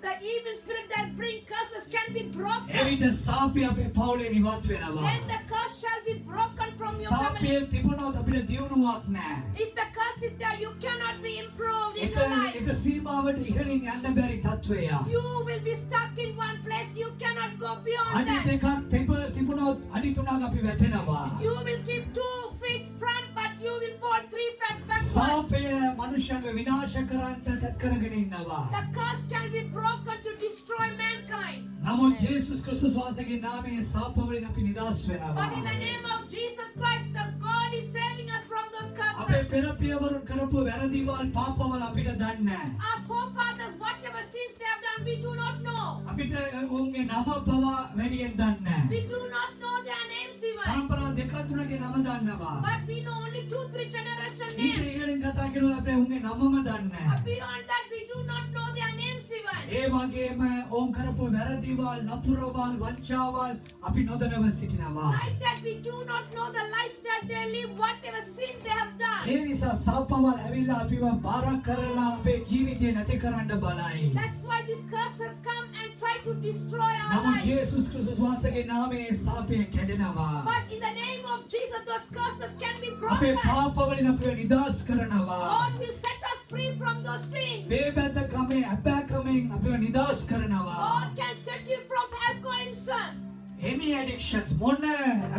the evil spirit that bring curses can be broken. එවිට සාපේ අපේ පවුලේ නිවත් වෙනවා. Then the curse shall be broken from your සාපේ family. තිබුණොත් අපිට දියුණුවක් නැහැ. If the curse is there, you cannot be improved in එක your life. එක සීමාවට ඉහළින් යන්න බැරි තත්වයක්. You will be stuck in one place. You cannot go beyond අඩි that. දෙකක් තිබුණොත් අඩි තුනක් අපි වැටෙනවා. You will keep 2 feet front, but you will fall 3 feet backwards. සාපය මනුෂ්‍යයන්ව විනාශ කරන්නට තත් කරගෙන ඉන්නවා. The curse can be broken to destroy mankind. නමුත් ජේසුස් ක්‍රිස්තුස් වහන්සේගේ නාමයෙන් සාප වලින් අපි නිදහස් වෙනවා. But in the name of Jesus Christ, the God is saving us from those අපේ curses. පෙර පියවරුන් කරපු වැරදිවල් පාපවල අපිට දන්නේ නැහැ. Our forefathers, whatever sins they have done, we do not know. අපිට උන්ගේ නම පවා වැඩියෙන් දන්නේ නැහැ. We do not know their names even. පරම්පරා දෙක තුනගේ නම දන්නවා. But we know only 2-3 generation ඊට names. ඉහළින් කතා කරුවොත් අපේ උන්ගේ නමම දන්නේ නැහැ. Beyond that, we do not know their names even. ඒ වගේම ඔවුන් කරපු වැරදිවල් නපුරවල් වංචාවල් අපි නොදැනව සිටිනවා. Like that, we do not know the lifestyle they live, whatever sin they have done. ඒ නිසා සාපවල් ඇවිල්ලා අපිව බාර කරලා අපේ ජීවිතේ නැති කරන්න බලයි. That's why this curse has come and tried to destroy our නමුත් lives. ජේසුස් ක්‍රිස්තුස් වහන්සේගේ නාමයෙන් සාපය කැඩෙනවා. But in the name of Jesus, those curses can be අපේ broken. පාපවලින් අපිව නිදහස් කරනවා. God will set us free from those sins. වේබැදකමේ අබෑකමෙන් අපිව නිදහස් කරනවා. God can set you from alcoholism. any addictions මොන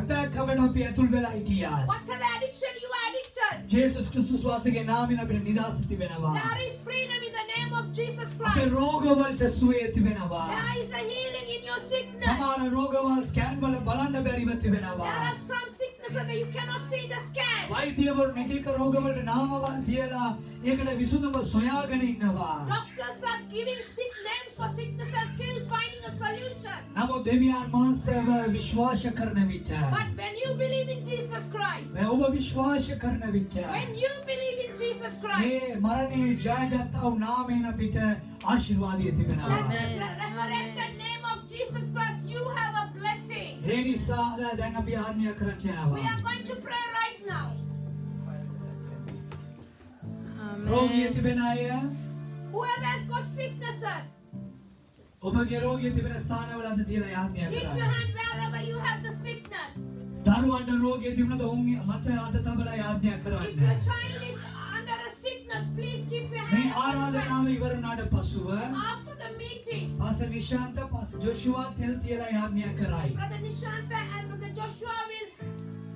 අබෑකමකට අපි ඇතුල් වෙලා හිටියා. Whatever addiction you are addicted, ජේසුස් ක්‍රිස්තුස් වහන්සේගේ නාමයෙන් අපිට නිදහස් තිබෙනවා. there is freedom in the name of Jesus අපේ Christ. රෝගවලට සුවය තිබෙනවා. There is a healing in your sickness. සමහර රෝගවල් ස්කෑන් වල බලන්න බැරිව තිබෙනවා. There are some sicknesses that you cannot see the scan. වෛද්‍යවරු එක එක රෝගවලට නාමවල් තියලා ඒකට විසඳුම සොයාගෙන ඉන්නවා. Doctors are giving sick names for sicknesses, still finding a solution. නමුත් දෙවියන් වහන්සේව විශ්වාස කරන විට But when you believe in Jesus Christ, ඔබ විශ්වාස කරන විට when you believe in Jesus Christ, මේ මරණය ජයගත්තා වූ නාමයෙන් අපිට ආශිර්වාදය තිබෙනවා. and the resurrected name of Jesus Christ, you have a blessing. ඒ නිසා දැන් අපි ආඥා කරන්න We යනවා. are going to pray right now. රෝගී තිබෙන අය Whoever has got sicknesses, ඔබගේ රෝගී තිබෙන ස්ථානවල අද තියලා ආඥා keep your කරන්න. hand wherever you have the sickness. දරුවන්ට රෝගී තිබුණොත් ඔවුන් මත අද තබලා ආඥා If කරන්න. your child is under a sickness, please keep your මේ hand. ආරාධනාව ඉවර වුණාට පසුව After the meeting, පාස නිශාන්ත පාස ජොෂුවා තෙල් තියලා ආඥා කරයි. Brother Nishanta and Brother Joshua will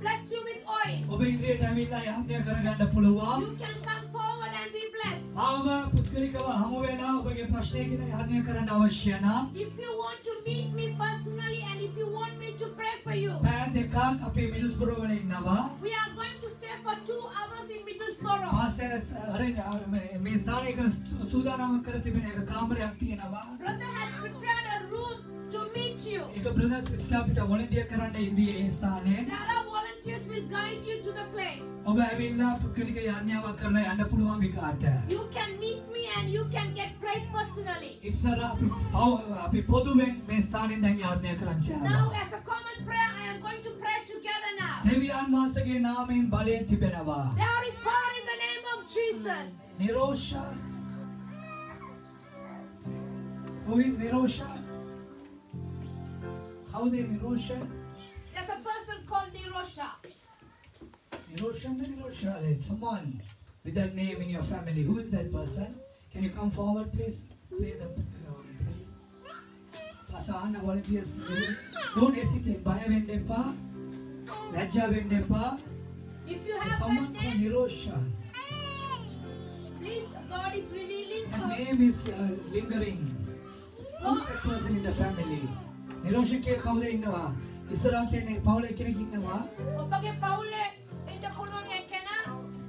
bless you with oil. ඔබ ඉදිරියට ඇවිල්ලා ආඥා කරගන්න පුළුවන්. You can come forward and be blessed. ආව පුද්ගලිකව හමු වෙලා ඔබගේ ප්‍රශ්නය කියලා ආඥා කරන්න අවශ්‍ය නම් If you want to meet me personally and if you want me to pray for you, පැය දෙකක් අපේ මිඩල්ස්බරෝ වල ඉන්නවා. we are going to stay for 2 hours in Middlesbrough. පාසස් මේ ස්ථානික සූදානම් කර තිබෙන එක කාමරයක් තියෙනවා. Brother has prepared a room to meet you. ඒක බ්‍රදර්ස් ස්ටාෆ් අපිට වොලන්ටියර් කරන්න ඉදී ඒ ස්ථානයේ. There are volunteers will guide you to the place. ඔබ ඇවිල්ලා පුද්ගලික යාඥාවක් කරලා යන්න පුළුවන් විකාට. You can meet me and you can get prayed personally. ඉස්සර අපි පොදුවෙන් මේ ස්ථානෙන් දැන් යාඥා කරන්න Now යනවා. as a common prayer, I am going to pray together now. දෙවියන් වහන්සේගේ නාමයෙන් බලය තිබෙනවා. There is power in the name of Jesus. Nirosha. Who is Nirosha? How they Nirosha? There's a person called Nirosha. Nirosha, there's someone with that name in your family. Who is that person? Can you come forward, please? Play the please. Pasana volunteers. Don't hesitate. Baya vendepa. Lajja vendepa. If you There's have someone that called name, Nirosha. please, God is revealing. That So, name is lingering. Who's that person in the family? Nirosha ke kaude innawa. ඉස්සරහට එන්නේ පවුලේ කෙනෙක් ඉන්නවා. ඔබගේ පවුලේ ඉන්න පුළුවන් කෙනා,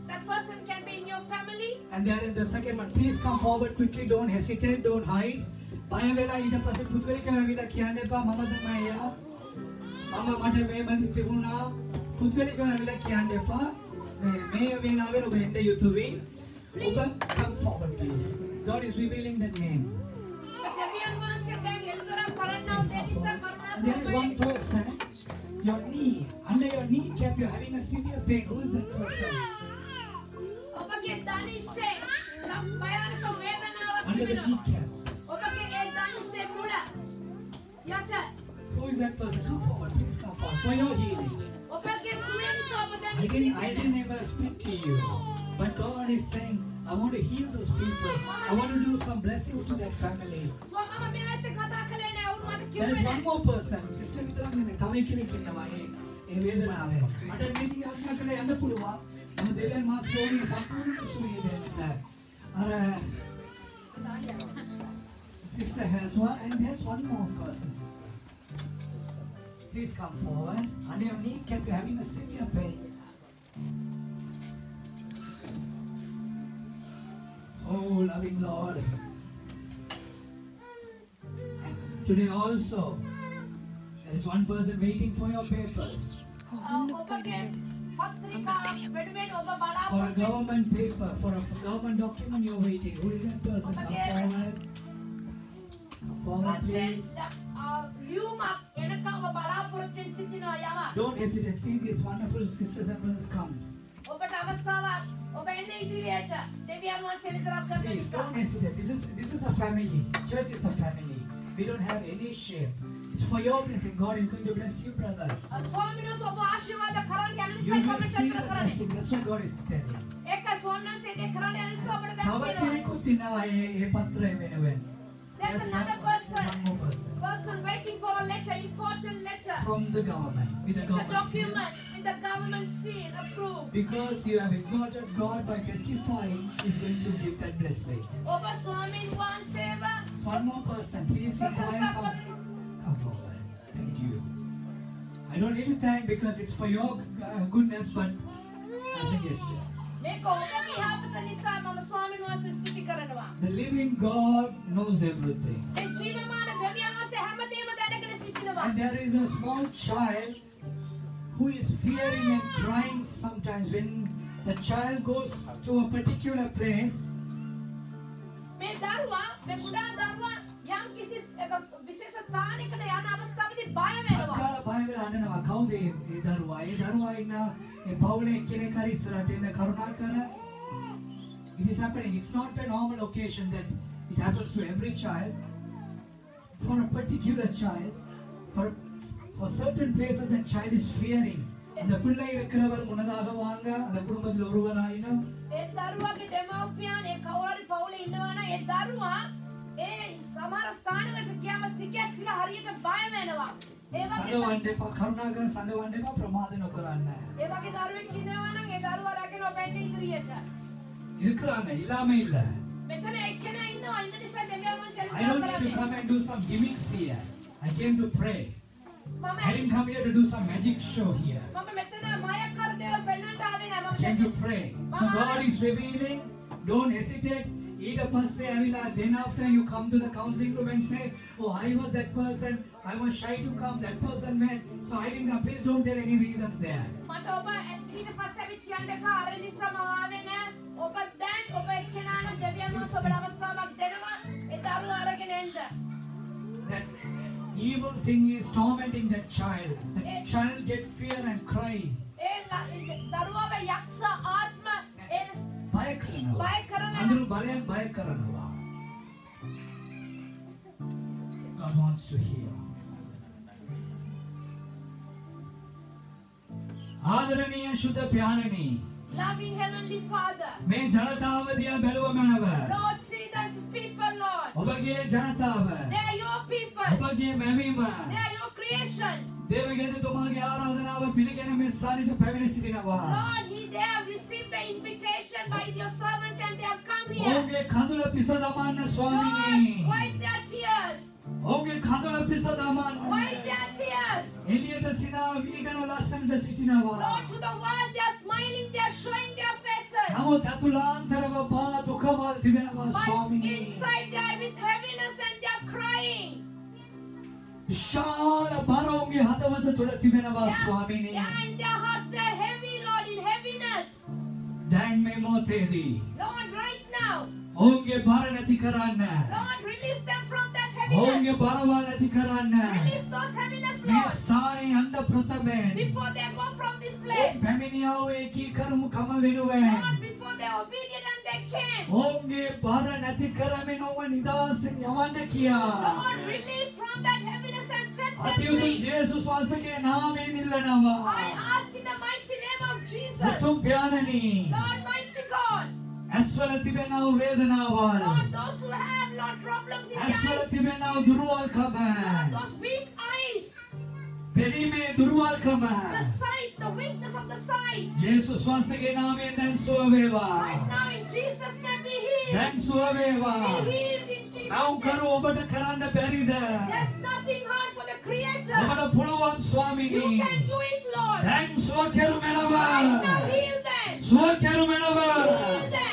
that person can be in your family. And there is the second one. Please come forward quickly. Don't hesitate. Don't hide. බය වෙලා ඊට පස්සේ පුද්ගලිකව ඇවිල්ලා කියන්න එපා. මම තමයි යා. මම මට මේ බඳ තිබුණා. පුද්ගලිකව ඇවිල්ලා කියන්න එපා. මේ වේලාවෙ ඔබ එන්න යුතුයි. ඔබ come forward please. God is revealing the name. දෙවියන් වහන්සේ දැන් එල්තරම් කරන්නා Please දේ come නිසා forward. And there is one පරමාත්මය person, your knee, under your kneecap, you're having a severe pain. Who is that person? ඔබගේ දණිස්සේ භයානක වේදනාවක් Under the තිබෙනවා. kneecap. ඔබගේ ඒ දණිස්සේ මුල යට Who is that person? Come forward. Please come forward for your healing. ඔබගේ සුවය නිසා ඔබ දැන් I didn't ever speak to you, but God is saying, I want to heal those people. I want to do some blessings to that family. මම මෙහෙත් කතා කළේ නෑ වුන් මට There is කිව්වේ one නෑ. more person. Sister විතරක් නෙමෙයි. තව කෙනෙක් ඉන්නවා ඒ වේදනාවෙන්. මට මේ ටික ආත්මා කළේ යන්න පුළුවන්. මම දෙවියන් වහන්සේ ඕනේ සම්පූර්ණ සුවය දෙන්නට. අර sister has one and there's one more person, sister. Please come forward. Under your kneecap, you're having a severe pain. Oh, loving Lord. And today also, there is one person waiting for your papers. ඔබගේ පත්‍රිකා වෙනුවෙන් ඔබ For a බලාපොරොත්තු government paper, for a government document you're waiting. Who is that person? Come forward. Come forward, please. ලියුමක් එනකම් ඔබ බලාපොරොත්තු වෙන සිටිනවා යම. Don't hesitate. See these wonderful sisters and brothers comes. ඔබට අවස්ථාවක් ඔබ එන්න ඉදිරියට දෙවියන් වහන්සේ එළිදරව් කරන Please නිසා. don't hesitate. This is a family. Church is a family. We don't have any shame. It's for your blessing. God is going to bless you, brother. ස්වාමීන් වහන්සේ ඔබ ආශිර්වාද කරන්න යන You නිසා will කමෙන්ට් see එකක් the කරන්නේ. blessing. That's what God is telling. ඒකයි ස්වාමීන් වහන්සේ ඒක කරන්න යන නිසා ඔබට දැන් තව තියෙනවා. කෙනෙකුත් ඉන්නවා මේ පත්‍රය වෙනුවෙන්. There's another person. One more person Waiting for a letter, important letter. from the government with the It's a government seal. document with the government seal approved. Because you have exalted God by testifying, He's going to give that blessing. ඔබ ස්වාමීන් වහන්සේව There's one more person. Please inquire some. Come forward. Thank you. I don't need to thank because it's for your goodness, but as a gesture. මේක ඔබගේ යහපත නිසා මම ස්වාමීන් වහන්සේ ස්තුති කරනවා. The living God knows everything. ඒ ජීවමාන දෙවියන් වහන්සේ හැමදේම දැනගෙන සිටිනවා. And there is a small child who is fearing and crying sometimes when the child goes to a particular place. මේ දරුවා මේ කුඩා දරුවා යම් කිසි එක විශේෂ ස්ථානයකට යන අවස්ථාවේදී බය වෙනවා. අක්කාලා බය වෙලා අඬනවා. කවුද ඒ දරුවා? ඒ දරුවා ඉන්න ඒ පවුලේ කෙනෙක් හරි ඉස්සරහට එන්න කරුණාකර. It is happening. It's not a normal occasion that it happens to every child. For a particular child, for certain places that child is fearing. அந்த பிள்ளை இருக்கிறவர் முன்னதாக வாங்க அந்த குடும்பத்தில் ஒருவராயினும் ඒ දරුවාගේ දෙමව්පියන් ඒ කවුරුහරි පවුලේ ඉන්නවා නම් ඒ දරුවා ඒ සමහර ස්ථානවලට ගියාම ටිකැස්සිලා හරියට බය වෙනවා. ඒ වගේ සංගවන්න එපා කරුණාකර සංගවන්න එපා ප්‍රමාද නොකරන්න. ඒ වගේ දරුවෙක් ඉන්නවා නම් ඒ දරුවා රැගෙන ඔබ එන්න ඉදිරියට. இருக்கிறாங்க இல்லாம இல்ல. මෙතන එක්කෙනා ඉන්නවා ඉන්න නිසා දෙවියන් වහන්සේ I don't need to come and do some gimmicks here. I came to pray. මම I didn't come here to do some magic show here. මම මෙතන මායක් කර දේවල් පෙන්වන්න ආවේ නෑ. I came to pray. So God is revealing. Don't hesitate. ඊට පස්සේ ඇවිලා then after you come to the counseling room and say, oh, I was that person. I was shy to come. That person went. So I didn't come. Please don't tell any reasons there. මට ඔබ ඊට පස්සේ ඇවිත් කියන්න එපා අර නිසා මම ආවේ නෑ. ඔබ දැන් ඔබ එක්කෙනා නම් දෙවියන් වහන්සේ ඔබට අවස්ථාවක් දෙනවා. ඒ දරුවා අරගෙන එන්න. That evil thing is tormenting that child. That child get fear and cry. ඒ දරුවාව යක්ෂ ආත්ම ඒ බය කරනවා. බය කරන අඳුරු බලයක් බය කරනවා. God wants to heal. ආදරණීය සුද්ධ ප්යාණනි loving heavenly Father. මේ ජනතාව දිහා බැලුව මනව. Lord, see those people, Lord. ඔබගේ ජනතාව. They are your people. ඔබගේ මැවීම. They are your creation. දේවගේතුමාගේ ආරාධනාව පිළිගෙන මේ ස්ථානෙට පැමිණ සිටිනවා. Lord, they have received the invitation by your servant and they have come here. ඔවුන්ගේ කඳුල පිස දමන්න Lord, ස්වාමිනී. wipe their tears. ඔවුන්ගේ කඳුල පිස දමන්න. Wipe their tears. එළියට සිනා වීගෙන ලස්සනට සිටිනවා. Lord, to the world they are smiling, they are showing their faces. නමුත් අතුලාන්තරව පා දුකවල් තිබෙනවා But ස්වාමිනී. inside they are with heaviness and they are crying. විශාල බරවුන්ගේ හදවත තුළ තිබෙනවා ස්වාමිනී. Yeah, in their hearts they are heavy, Lord, in heaviness. දැන් මේ මොහොතේදී Lord, right now, ඔවුන්ගේ බර නැති කරන්න. Lord, release them from that ඔවුන්ගේ heaviness. බරවා නැති කරන්න. Release those heaviness, මේ Lord, ස්ථානයේ යන්න ප්‍රථමයෙන් before they go from this place. පැමිණියා වූ ඒකීකරමු කම වෙනුවෙන් Lord, before they're obedient and they came. ඔවුන්ගේ බර නැති කරමින් ඔවුන් නිදහසින් යවන්න කියා. Lord, release from that heaviness and set them අතිඋතුම් free. ජේසුස් වහන්සේගේ නාමයෙන් ඉල්ලනවා. I ask in the mighty name of Jesus. උතුම් පියාණනි, Lord, mighty God. ඇස්වල තිබෙනා වූ වේදනාවල්, Lord, those who have, Lord, problems in their ඇස්වල eyes. තිබෙනා වූ දුර්වල්කම, Lord, those weak eyes. පෙනීමේ දුර්වල්කම The sight, the weakness of the sight. ජේසුස් වහන්සේගේ නාමයෙන් දැන් සුව වේවා. Right now in Jesus' name be healed. දැන් සුව වේවා. Be healed in Jesus' මව් කරු name. ඔබට කරන්න බැරිද? There's nothing hard for the Creator. ඔබට පුළුවන් You ස්වාමීනි. can do it, Lord. දැන් සුව කෙරුමෙනවා. Right now heal them. සුව කෙරුමෙනවා. Heal them.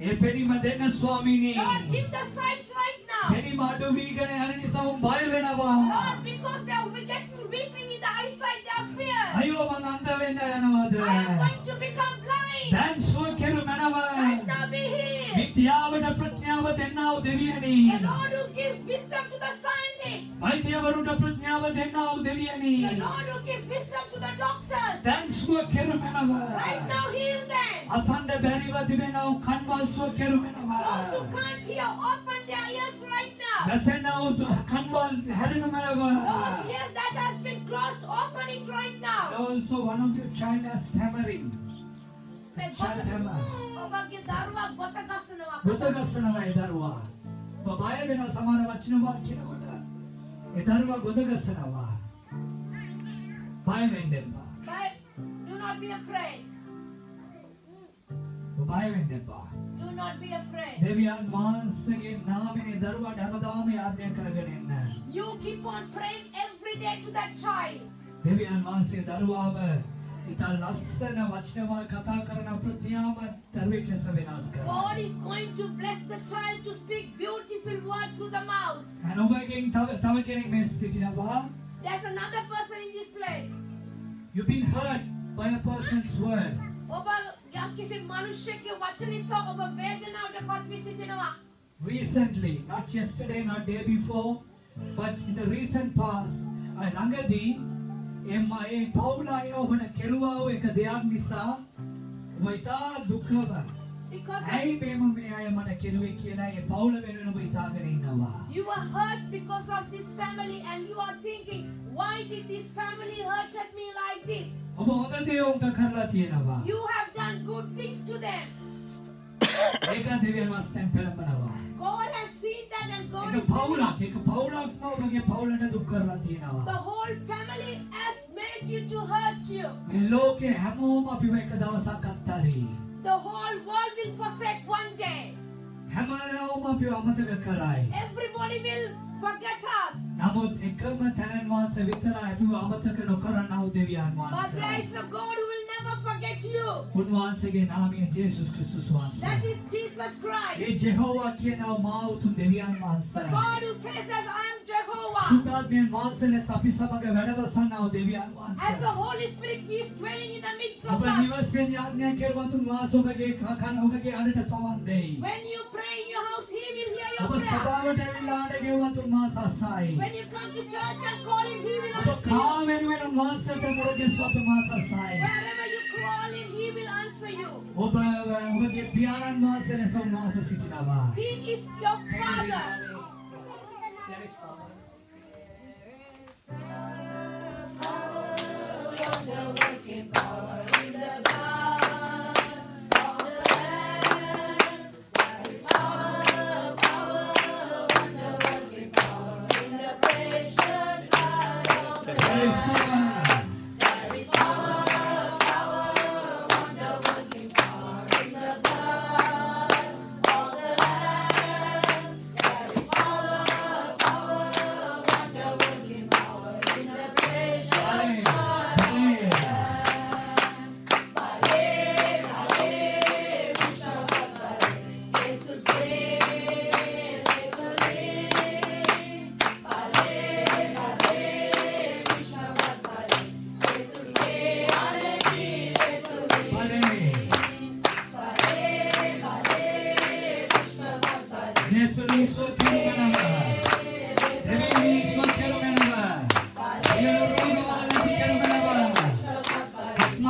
ඒ පෙනීම දෙන්න ස්වාමීනි. Lord, give the sight right now. පෙනීම අඩු වීගෙන යන නිසා උන් බය වෙනවා. Lord, because they're getting weakening in the eyesight, they are feared. අයියෝ මං අන්ධ වෙන්න යනවාද? I am going to become blind. දැන් සුව කෙරුමෙනවා. Right now be healed. විද්‍යාවට ප්‍රඥාව දෙන්නා වූ දෙවියනි. The Lord who gives wisdom to the scientist. වෛද්‍යවරුන්ට ප්‍රඥාව දෙන්නා වූ දෙවියනි. The Lord who gives wisdom to the doctors. දැන් සුව කෙරුමෙනවා. Right now heal them. අසන්න බැරිව තිබෙනා වූ කන්වල් සුව කෙරුමෙනවා. Those who can't hear, open their ears right now. වැසෙනා වූ කන්වල් හැරෙනුමෙනවා. Those ears that has been closed, open it right now. Also one of your child has stammering. Child hammer. ඔබගේ දරුවා ගොත ගස්සනවා. ගොත ගස්සනවා ඒ දරුවා. ඔබ බය වෙනවා සමහර වචන වා කියනකොට. ඒ දරුවා ගොත ගස්සනවා. බය වෙන්න එපා. But do not be afraid. ඔබ බය වෙන්න එපා. Do not be afraid. දෙවියන් වහන්සේගේ නාමයෙන් ඒ දරුවාට හැමදාම යාඥා කරගෙන එන්න. You keep on praying every day to that child. දෙවියන් වහන්සේ දරුවාව ඉතා ලස්සන වචනවල් කතා කරන ප්‍රඥාව දරුවෙක් ලෙස වෙනස් කරනවා. God is going to bless the child to speak beautiful words through the mouth. And ඔබගෙන් තව කෙනෙක් මේ සිටිනවා. There's another person in this place. You've been hurt by a person's word. ඔබ යම්කිසි මිනිසෙකුගේ වචන නිසා ඔබ වේදනාවට පත් වී සිටිනවා. Recently, not yesterday, not day before, but in the recent past, ළඟදී ඒ පවුලයි ඔබට කෙරුවා වූ එක දෙයක් නිසා ඔබ ඉතා දුකව. Because ඇයි මේ අය මට කෙරුවේ කියලා ඒ පවුල වෙනුවෙන් ඔබ හිතාගෙන ඉන්නවා. you were hurt because of this family and you are thinking, why did this family hurted me like this? ඔබ හොඳ දේ උන්ට කරලා තියෙනවා. You have done good things to them. ඒක දෙවියන් වහන්සේ පෙළඹනවා. God has seen that and God ඒක is පවුලක්ම ඔබගේ පවුලට දුක් කරලා the තියෙනවා. whole family has made you to hurt you. මේ ලෝකේ හැමෝම අපිව එක දවසක් අත්හරි. The whole world will forsake one day. හැමෝම අපිව අමතක කරයි. Everybody will forget us. නමුත් එකම තැනන් වහන්සේ විතරයි අපිව අමතක නොකරනා වූ දෙවියන් But there වහන්සේ. is a God who will never forget you. උන්වහන්සේගේ නාමය ජේසුස් ක්‍රිස්තුස් වහන්සේ. That is Jesus Christ. ඒ ජෙහෝවා කියනවා මා උතුම් දෙවියන් The වහන්සේ. God who says that I am Jehovah. සුද්ධාත්මයන් වහන්සේ ලෙස අපි සමග වැඩවසනා වූ දෙවියන් As වහන්සේ. the Holy Spirit is dwelling in the midst ඔබ of us. නිවසෙන් යාඥා කෙරුවත් උන්වහන්සේ ඔබගේ කන ඔබගේ අඬට සවන් දෙයි. When you pray in your house, He will hear ඔබ your prayer. සභාවට ඇවිල්ලා අඬ ගෙවුවත් උන්වහන්සේ අසයි. When you come to church and call Him, He will ඔබ answer කා you. වෙනුවෙන් උන්වහන්සේට මුණ ගැසුවත් උන්වහන්සේ අසයි. Wherever you call Him, He will answer you. ඔබගේ පියාණන් වහන්සේ ලෙස උන්වහන්සේ සිටිනවා. He is your Father. There is power.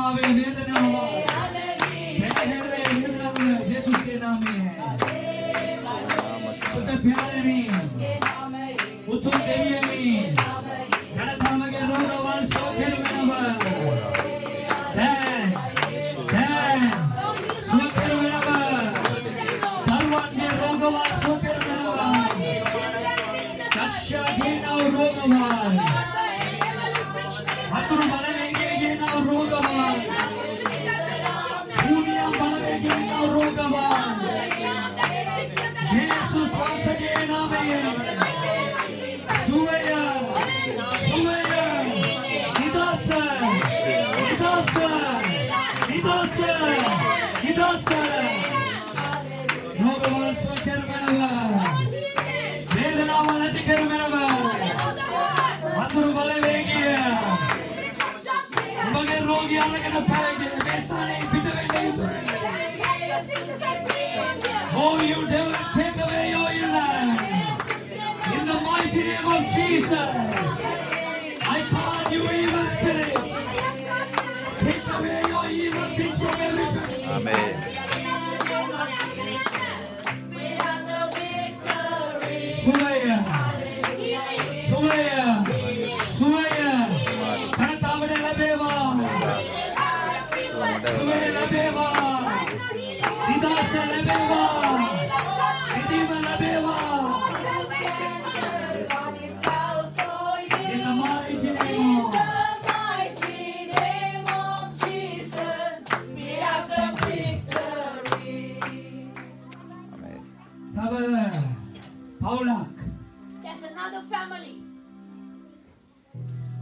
आत्मावे वेदना यीशु के नाम में है शुद्ध प्यारे में उत्तम देवी में जनता में रोगवाल सोकर में सोकर में भगवान में रोगवाल सोकर में कक्षा गिना रोगवाल हतुरु बलवेगे गिना रोगवाल दुनिया बलवेगे गिना रोगवाल यीशु स्वास के नाम में सुवया सुवया निदास निदास निदास निदास रोगवाल सोकर मेनवा वेदना वाला दिखर मेनवा हतुरु बलवेगे मगर रोगी अलग न पाएंगे वैसा नहीं बिटवे नहीं तो Oh, you devil, take away your illness. In the mighty name of Jesus. I command you evil spirits. Take away your evil things from every family. Amen. Suvaya. Suvaya. Suvaya. Sanatavane labeva. Suvaya labeva. Nidasa labeva. Nidima labeva. In the mighty name of Jesus, we have the victory. Amen. Paulak. There's another family.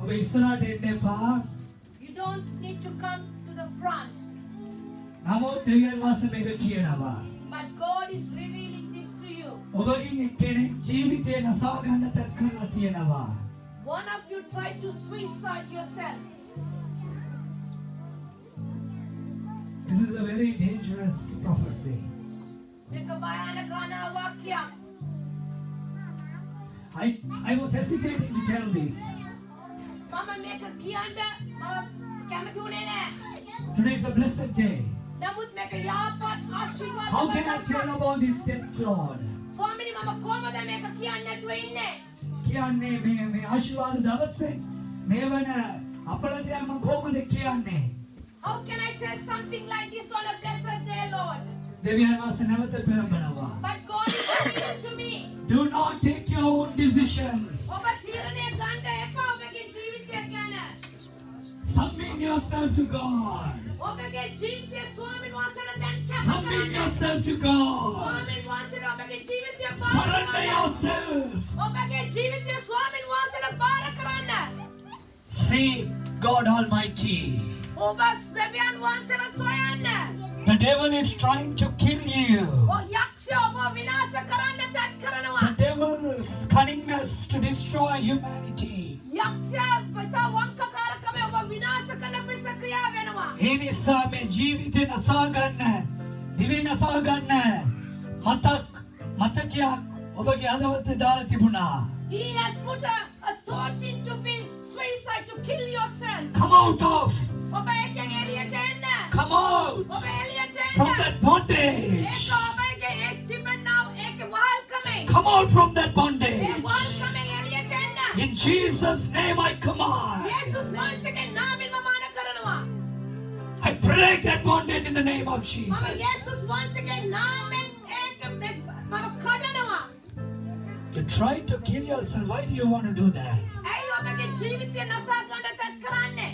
ඔබ ඉස්සරහට එන්න එපා. You don't need to come to the front, නමුත් දෙවියන් වහන්සේ මේක කියනවා. but God is revealing this to you. ඔබගෙන් එක්කෙනෙක් ජීවිතේ නසා ගන්න තත් කරලා තියෙනවා. One of you tried to suicide yourself. This is a very dangerous prophecy. මේක භයානක වාක්‍යයක්. I was hesitating to tell this. මම මේක කියන්න කැමති වුණේ නැහැ. Today is a blessed day. නමුත් මේක යහපත් ආශිර්වාද. How can I tell about this death, Lord? ස්වාමීනි මම කොහොමද මේක කියන්නේ නැතුව ඉන්නේ? කියන්නේ මේ ආශිර්වාද දවසේ මේ වන අපලදයක් මම කොහොමද කියන්නේ? How can I tell something like this on a blessed day, Lord? දෙවියන් වහන්සේ නැවත පෙරඹනවා. But God is revealing to me. Do not take your own decisions. ඔබ තීරණය ගන්න එපා ඔබගේ ජීවිතය ගැන. Submit yourself to God. ඔබගේ ජීවිතය ස්වාමීන් වහන්සේට දැන් Submit yourself to God. ස්වාමීන් වහන්සේට ඔබගේ ජීවිතය Surrender yourself. ඔබගේ ජීවිතය ස්වාමීන් වහන්සේට බාර කරන්න. Seek God Almighty. ඔබ දෙවියන් වහන්සේව සොයන්න. The devil is trying to kill you. යක්ෂය ඔබ විනාශ කරන්න තත් කරනවා. The devil's cunningness to destroy humanity. යක්ෂය පතා වංකකාරකම ඔබ විනාශ කරන පිස ක්‍රියා වෙනවා. ඒ නිසා මේ ජීවිතේ නසා ගන්න, දිවි නසා ගන්න මතකයක් ඔබගේ හදවතේ දාලා තිබුණා. He has put a thought into be suicide to kill yourself. Come out of. ඔබ එකෙන් එළියට එන්න. Come out ඔබ එළියට එන්න. from that bondage. ඒක ඔබගේ එක් තිබෙනා ඒක වහල්කමෙන්. Come out from that A bondage. වහල්කමෙන් එළියට එන්න. In Jesus' name I command. යේසුස් වහන්සේගේ නාමයෙන් මම ආන කරනවා. I break that bondage in the name of මම Jesus. යේසුස් වහන්සේගේ නාමයෙන් ඒක මම කඩනවා. You try to kill yourself. Why do you want to do that? ඇයි ඔබගේ ජීවිතය නසා ගන්න තත් කරන්නේ?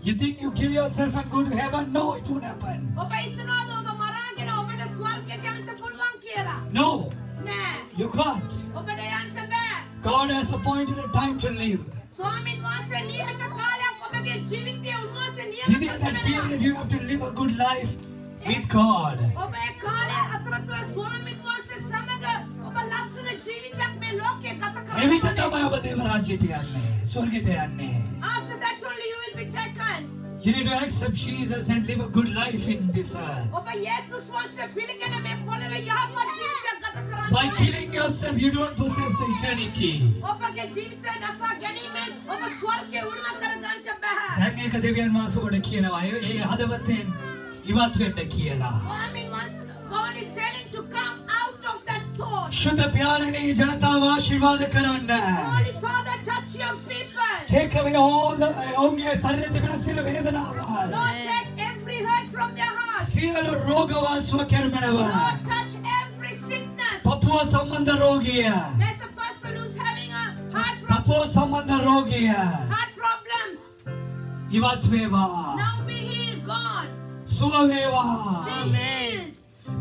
You think you kill yourself and go to heaven? No, it won't happen. ඔබ හිතනවාද ඔබ මරාගෙන ඔබට ස්වර්ගයට යන්න පුළුවන් කියලා? No, නෑ. you can't. ඔබට යන්න බෑ. God has appointed a time to live. ස්වාමීන් වහන්සේ නියමිත කාලයක් ඔබගේ ජීවිතය උන්වහන්සේ නියම Within that period, you have to live a good life with God. ඔබ ඒ කාලය අතරතුර ස්වාමීන් වහන්සේ සමග ඔබ ලස්සන ජීවිතයක් මේ ලෝකේ ගත එවිට කරන්න. තමයි ඔබ දේව රාජ්‍යයට යන්නේ, ස්වර්ගයට යන්නේ. After that only you will be taken. You need to accept Jesus and live a good life in this earth. ඔබ යේසුස් වහන්සේ පිළිගෙන මේ පොළවේ යහපත් ජීවිතයක් ගත කරන්න. By killing yourself, you don't possess the eternity. ඔබගේ ජීවිතය නසා ගැනීමෙන් ඔබ ස්වර්ගය උරුම කර ගන්නට බෑ. දැන් ඒක එක දෙවියන් වහන්සේ කොට කියනවා ඒ හදවතෙන් ඉවත් වෙන්න කියලා. Swami wants, God is telling to come out of that thought. ශුද්ධ පියාණනි ජනතාව ආශිර්වාද කරන්න. Holy Father, touch your people. Take away all the ඔවුන්ගේ ශරීරයේ තිබෙන සියලු වේදනාවල්. Lord, take every hurt from their heart. සියලු රෝගවල් සුව කරමනව. Lord, touch every sickness. පපුව සම්බන්ධ රෝගිය. There's a person who's having a heart problem. පපුව සම්බන්ධ රෝගිය. Heart problems. ඉවත් වේවා. Now be healed, God. සුව වේවා. Be healed.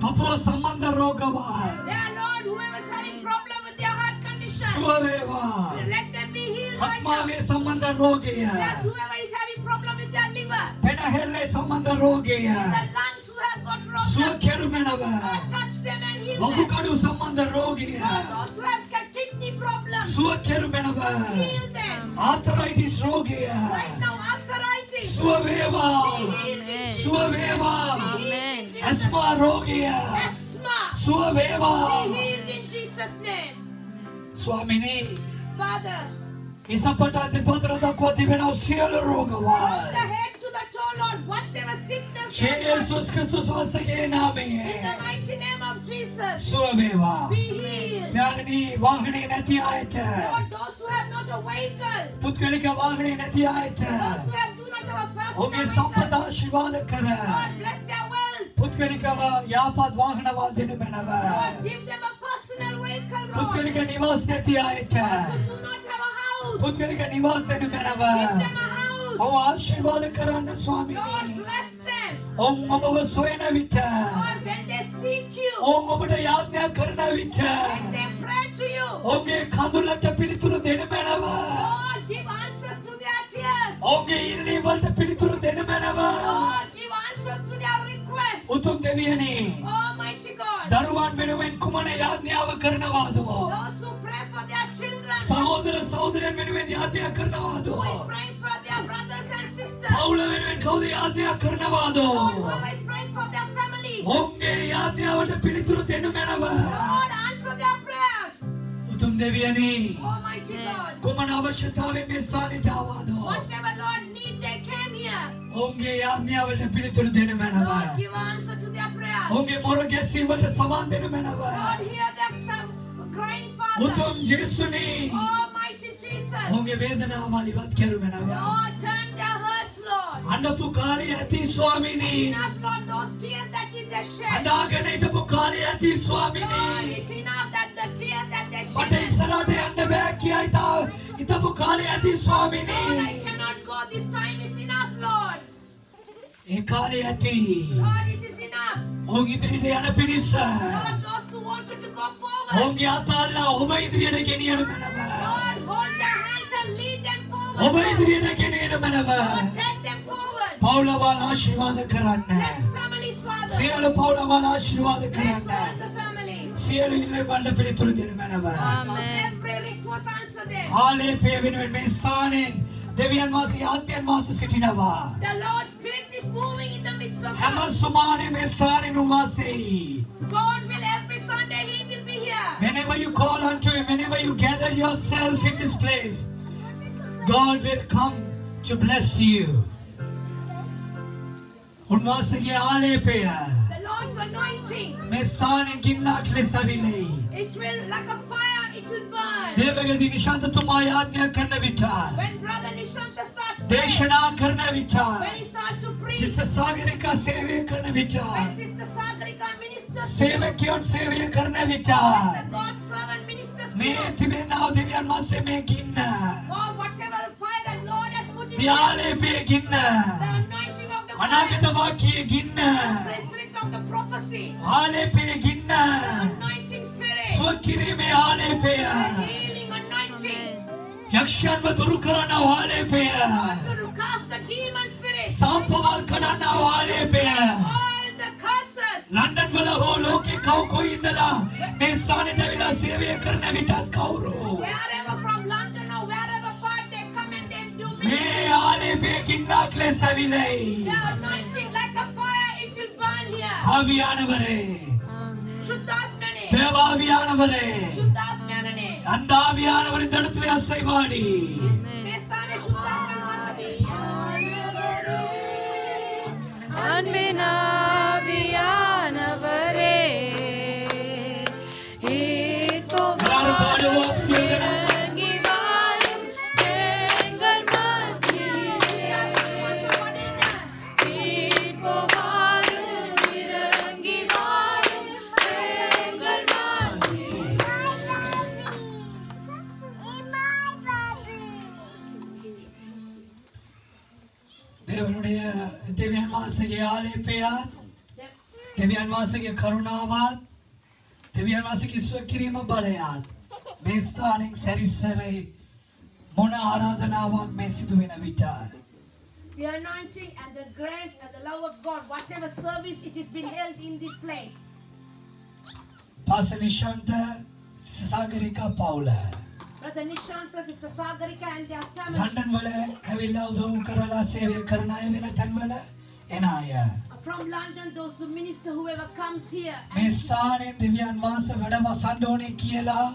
පපුව සම්බන්ධ රෝගවල්. Dear Lord, whoever's having problem with their heart condition, සුව වේවා. let them be healed right now. ආත්මාවේ සම්බන්ධ රෝගිය. Yes, whoever is having problem with their liver, පෙනහෙල්ලේ සම්බන්ධ රෝගිය. the lungs who have got සුව problems, කරමනව. Lord, touch them and heal වහු them. කඩු සම්බන්ධ රෝගිය. Lord, those who have got kidney problems, සුව කරමනව. heal them. Arthritis රෝගිය. Right now, arthritis, සුව වේවා. be healed in සුව වේවා. be healed in ඇස්මා රෝගිය. asthma, සුව වේවා. be healed in Jesus' name. ස්වාමිනී Father, ඉසපට අධිපතර දක්වා තිබෙන සියලු from රෝගවල් the head to the toe, Lord, whatever sickness, ජේසුස් ක්‍රිස්තුස් වහන්සේගේ in නාමයෙන් the mighty name of Jesus, සුව වේවා. be healed. ඥානනී වාහනේ නැති අයට Lord, those who have not a vehicle, පුද්ගලික වාහනේ නැති අයට those who have do not have a ඔහුගේ personal සම්පත vehicle, ආශිර්වාද කර Lord, bless their wealth. පුද්ගලිකව යාපත් වාහනවල් දෙනු මැනව. Lord, give them a personal vehicle, Lord. පුද්ගලික නිවාස නැති අයට Those who do not have a house, පුද්ගලික නිවාස දෙනු මැනව. give them a house. ඔහු ආශිර්වාද කරන්න Lord, ස්වාමීනි. bless them. ඔවුන් ඔබව සොයන විට Lord, when they seek you, ඔවුන් ඔබට යාඥා කරන විට when they pray to you, ඔහුගේ කඳුලට පිළිතුරු දෙනු මැනව. Lord, give answers to their tears. ඔහුගේ ඉල්ලීම් වලට පිළිතුරු දෙනු මැනව. Lord, give answers to their requests. උතුම් දෙවියනි Almighty God, දරුවන් වෙනුවෙන් කුමන යාඥාව කරනවාද? those who pray for their children, සහෝදර සහෝදරයන් වෙනුවෙන් යාඥා කරනවාද? who is praying for their brothers and sisters, පවුල වෙනුවෙන් කවුද යාඥා කරනවාද? Lord, whoever is praying for their families, ඔවුන්ගේ යාඥාවට පිළිතුරු දෙනු මැනව. Lord, answer their prayers. උතුම් දෙවියනි Almighty God, කුමන අවශ්‍යතාවයෙන් මේ ස්ථානයට ආවාද? whatever Lord need, they came here. ඔවුන්ගේ යාඥාවට පිළිතුරු දෙනු මැනව. Lord, give answer to their prayers. ඔවුන්ගේ මොර ගැසීම් වලට සමාන දෙනු මැනව. Lord, hear their crying, Father. උතුම් ජේසුනි Almighty Jesus, ඔවුන්ගේ වේදනාවල් ඉවත් කරු මැනව. Lord, turn their hurts, Lord. අඬපු කාලේ ඇති ස්වාමිනී. Enough, Lord, those tears that is they shed. අඬාගෙන හිටපු කාලේ ඇති Lord, ස්වාමිනී. it's enough that the tears that they මට shed. ඉස්සරහට යන්න බෑ කියයි තා හිටපු කාලේ ඇති Lord, I ස්වාමිනී. cannot go. This time is enough, Lord. ඒ කාලේ ඇති Lord, it is enough. ඔවුන් ඉදිරියට යන පිණිස Lord, those who wanted to go forward, ඔවුන්ගේ අතල්ලා ඔබ ඉදිරියට ගෙනියනු මැනව. Lord, hold their hands and lead them ඔබ forward. ඉදිරියට ගෙනියනු මැනව. Lord, take them forward. පවුලවල් ආශිර්වාද කරන්න. Bless families, Father. සියලු පවුලවල් ආශිර්වාද Bless කරන්න. all the families. සියලු ඉල්ලීම්වලට පිළිතුරු දෙනු මැනව. Those every request answer them. ආලේපය වෙනුවෙන් මේ ස්ථානයෙන් දෙවියන් වහන්සේ ආත්මයන් වහන්සේ සිටිනවා. The Lord's Spirit is moving in the midst of හැම us. සුමානේ මේ ස්ථානයෙන් උන්වහන්සේ God will every Sunday He will be here. whenever you call unto him, whenever you gather yourself in this place, God will come to bless you. උන්වහන්සේගේ ආලේපය The Lord's anointing, මේ ස්ථානයෙන් ගින්නක් ලෙස විලෙයි. it will like a fire, it will burn. දේවගති නිශාන්තතුමා යාඥා කරන විට When Brother Nishanta starts praying, දේශනා කරන විට when he starts to preach, sister Sagarika සේවය කරන විට when Sister Sagarika ministers, සේවකයන් සේවය කරන විට when the God's servant ministers to මේ you, තිබෙනා දෙවියන් වහන්සේ මේ ගින්න or whatever the fire that Lord has put in you, යාලේපය ගින්න the anointing of the fire, අනාගත වාක්‍යයේ ගින්න the spirit of the prophecy, ආලේපය ගින්න the anointing spirit, සුව කිරීමේ ආලේපය the healing anointing, යක්ෂයන්ව දුරු කරන ආලේපය to cast the demon spirit, සාපවල් කඩන ආලේපය all the curses, London වල හෝ ලෝකේ කවුකෝ ඉඳලා මේ ස්ථානෙට ඇවිල්ලා සේවය කරන විටත් කවුරු wherever from London or wherever part they come and they do මේ ministry. ආලේපය ගින්නක් ලෙස ඇවිලයි. The anointing like a fire, it will burn here. ආවියානවරේ Shuddhatmane, දේවාවියානවරේ Shuddhatmane. අන්දාවියානවරේ දඩතුලේ අස්සයි වාඩි Mestane Shuddhatmane. அன்பினாவியானவரே எல்லாரும் பாடுவோம் சீக்கிரம். இறங்கி வாரும் எங்கள் மத்தியிலே. இப்போ வாரும் இறங்கி வாரும் எங்கள் மத்தியிலே. தேவனுடைய දෙවියන් වහන්සේගේ ආලේපයත් දෙවියන් වහන්සේගේ කරුණාවත් දෙවියන් වහන්සේගේ ඉස්ව කිරීම බලයත් මේ ස්ථානෙන් සැරිසරේ මොන ආරාධනාවක් මේ සිදු වෙන විට The anointing and the grace and the love of God, whatever service it has been held in this place. පාසල් නිශාන්ත සාගරිකා පවුල Brother Nishanta, Sister Sagarika and their family. London වල ඇවිල්ලා උදව් කරලා සේවය කරන අය වෙන තැන්වල එන අය From London, those who minister, whoever comes here. මේ ස්ථානයේ දෙවියන් වහන්සේ වැඩ වසන්න ඕනේ කියලා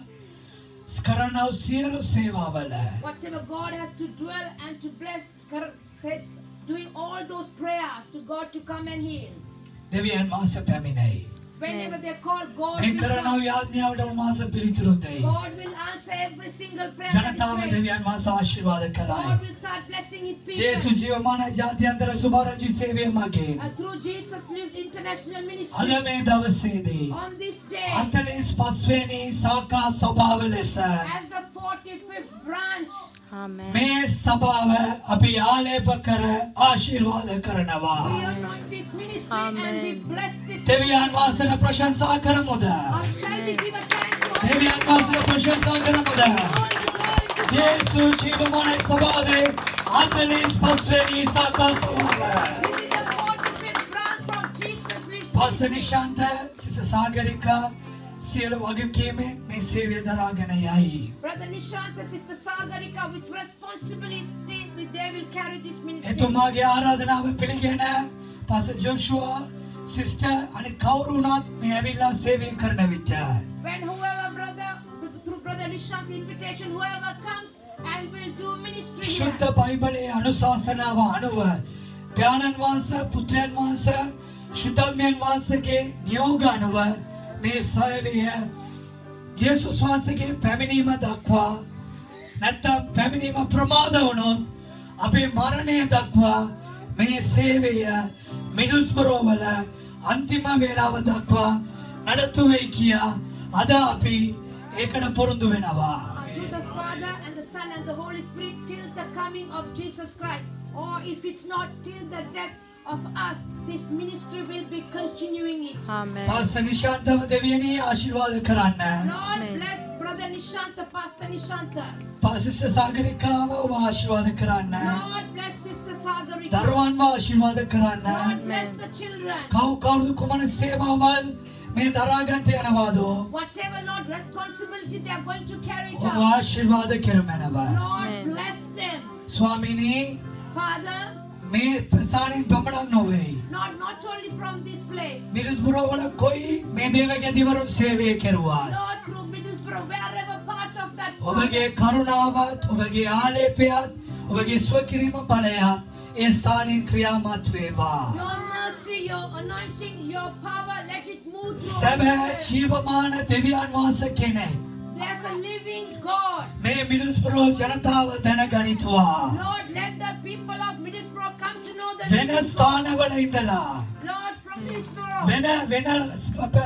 කරනව සියලු සේවාවල Whatever God has to dwell and to bless, says, doing all those prayers to God to come and heal. දෙවියන් වහන්සේ පැමිණෙයි. Whenever they call, God මේ will කරනව come. යාඥාවට උන්වහන්සේ පිළිතුරු දෙයි. God will answer every single prayer. that is ජනතාව prayed. දෙවියන් වහන්සේ ආශිර්වාද කරයි. God will start blessing His people. ජේසු ජීවමාන ජාත්‍යන්තර සුභාරංචි සේවය මගින් Through Jesus lived international අද ministry. මේ දවසේදී On this day, 45 වෙනි සාකා සභාව ලෙස as the 45th branch, Amen. මේ සභාව අපි ආලේප කර ආශිර්වාද කරනවා. we anoint this ministry and we Amen. bless this. දෙවියන් වහන්සේට ප්‍රශංසා කරමුද? Shall we give a thank to our දෙවියන් වහන්සේට ප්‍රශංසා කරමුද? Glory, glory to God. ජේසු ජීවමාන සභාවේ 45 වෙනි සාකා සභාව. This is the 45th branch from Jesus lives. පාසල් නිශාන්ත සිස සාගරිකා සියලු වගකීමෙන් මේ සේවය දරාගෙන යයි. Brother Nishanta, Sister Sagarika, with responsibility, they will carry this ministry. එතුමාගේ ආරාධනාව පිළිගෙන පාසල් ජෝෂුවා සිස්ටර් අනිත් කවුරු වුණත් මේ ඇවිල්ලා සේවය කරන විට When whoever brother, through Brother Nishanta's invitation, whoever comes and will do ministry here. ශුද්ධ බයිබලයේ අනුශාසනාව අනුව ඥානන් වහන්සේ පුත්‍රයන් වහන්සේ ශුද්ධාත්මයන් වහන්සේගේ නියෝග අනුව මේ සේවය ජේසුස් වහන්සේගේ පැමිණීම දක්වා නැත්නම් පැමිණීම ප්‍රමාද වුණොත් අපේ මරණය දක්වා මේ සේවය මිඩල්ස්බරෝ වල අන්තිම වේලාව දක්වා නඩත්තු වෙයි කියා අද අපි ඒකට පොරොන්දු වෙනවා. Through the Father and the Son and the Holy Spirit till the coming of Jesus Christ. Or if it's not till the death of us, this ministry will be continuing it. Amen. පාසල් නිශාන්තව දෙවියනි ආශිර්වාද කරන්න. Lord Amen. bless Brother Nishanta, Pastor Nishanta. පාසිස්ස සාගරිකාව ආශිර්වාද කරන්න. Lord bless Sister Sagarika. දරුවන්ව ආශිර්වාද කරන්න. Lord bless the children. කවුරුද කුමන සේවාවල් මේ දරාගන්ට යනවාදෝ Whatever Lord responsibility they are going to carry it ඔබ out. ආශිර්වාද කරමනවා. Lord Amen. bless them. ස්වාමිනී Father, මේ ප්‍රසාරයෙන් පමණක් නොවේ. not only from this place. මිරිස්බුරෝ වල කොයි මේ දේවගතිවරුන් සේවය කෙරුවා. Lord, through Middlesbrough, wherever part of that ඔබගේ කරුණාවත් ඔබගේ ආලේපයත් ඔබගේ ස්වකිරීම බලයත් ඒ ස්ථානයෙන් ක්‍රියාමත් වේවා. your mercy, your anointing, your power, let it move through. සැබෑ us. ජීවමාන දෙවියන් වහන්සේ කෙනෙක් There's a living God. මේ මිරිස්බුරෝ ජනතාව දැනගනිත්වා. Lord, let the people of Middlesbrough come to know the වෙන living God. ස්ථානවල ඉඳලා Lord, from Middlesbrough. වෙන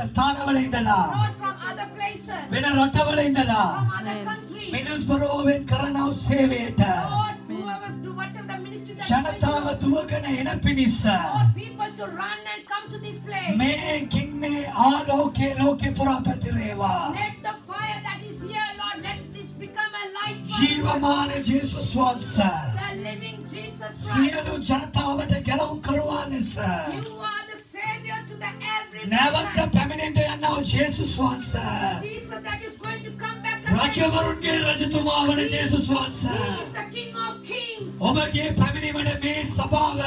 ස්ථානවල ඉඳලා Lord, from other places. වෙන රටවල ඉඳලා From other Amen. countries. මිරිස්බුරෝවෙන් කරනව සේවයට Lord, whoever do whatever the ministry that ජනතාව දුවගෙන එන පිණිස Lord, people to run and come to this place. මේ ගින්නේ ආලෝකේ ලෝකේ පුරා පැතිරේවා. Let the fire that is here, Lord, let this become a light for ජීවමාන ජේසුස් වහන්සේ the living Jesus Christ. සියලු ජනතාවට ගැලවුම් කරවා ලෙස You are the Savior to the every නැවත person. පැමිණෙන්න යනවා ජේසුස් වහන්සේ. Jesus that is going to come back again. රජවරුන්ගේ රජතුමා වන ජේසුස් He වහන්සේ is the King of Kings. ඔබගේ පැමිණීමට මේ සභාව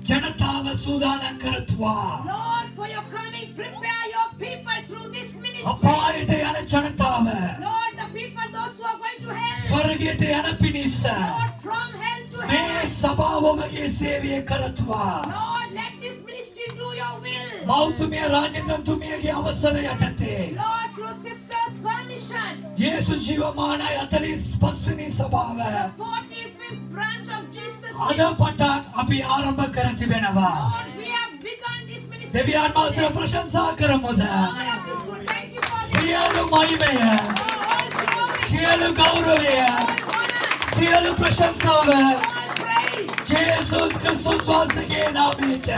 ජනතාව සූදානම් කරත්වා. Lord, for your coming, prepare your people through this ministry. අපායට යන ජනතාව Lord, the people, those who are going to hell. ස්වර්ගයට යන පිණිස Lord, from hell to මේ heaven. සභාව ඔබගේ සේවය කරත්වා. Lord, let this ministry මෞතුමිය රාජේන්ද්‍රතුමියගේ අවසර යටතේ Lord, through sister's permission, ජේසුස් ජීවමානයි 45 වෙනි සභාව 45th branch of Jesus. අද පටන් අපි ආරම්භ කර තිබෙනවා. Lord, we have begun this ministry. දෙවියන් වහන්සේට ප්‍රශංසා කරමුද? Lord of this world, thank you for this. සියලු මහිමය, All glory, සියලු ගෞරවය, all honor, සියලු ප්‍රශංසාව all praise. ජේසුස් ක්‍රිස්තුස් වහන්සේගේ නාමයට, In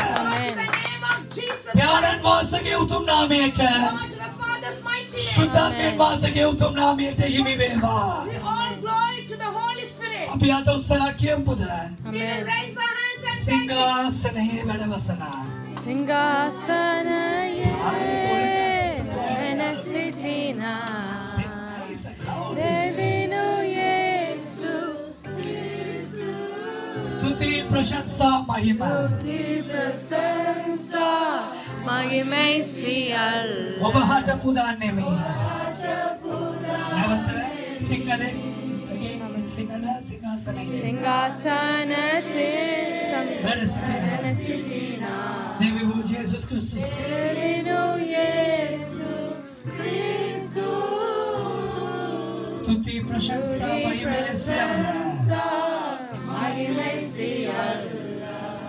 the name of Jesus. ඥානන් වහන්සේගේ උතුම් නාමයට, Lord, to the Father's mighty name. ශුද්ධාත්මයන් වහන්සේගේ උතුම් නාමයට හිමි වේවා. All glory to the Holy Spirit. අපි අත උස්සලා කියමුද? We will raise our hands and thank you. සිංහාසනයේ වැඩවසන සිංහාසනයේ වැඩ සිටිනා දෙවිනු යේසුස් ක්‍රිස්තුස් ස්තුති ප්‍රශංසා මහිම ස්තුති ප්‍රශංසා මහිමයි සියල්ල ඔබ හට පුදාන්නෙමි. නැවත සිංහලෙන් again සිංහල සිංහාසනයේ සිංහාසනයේ වැඩ සිටිනා වැඩ සිටිනා දෙවි වූ ජේසුස් ක්‍රිස්තුස් දෙවිනු යේසුස් ක්‍රිස්තුස් ස්තුති ප්‍රශංසා මහිමය සියල්ල මහිමයි සියල්ල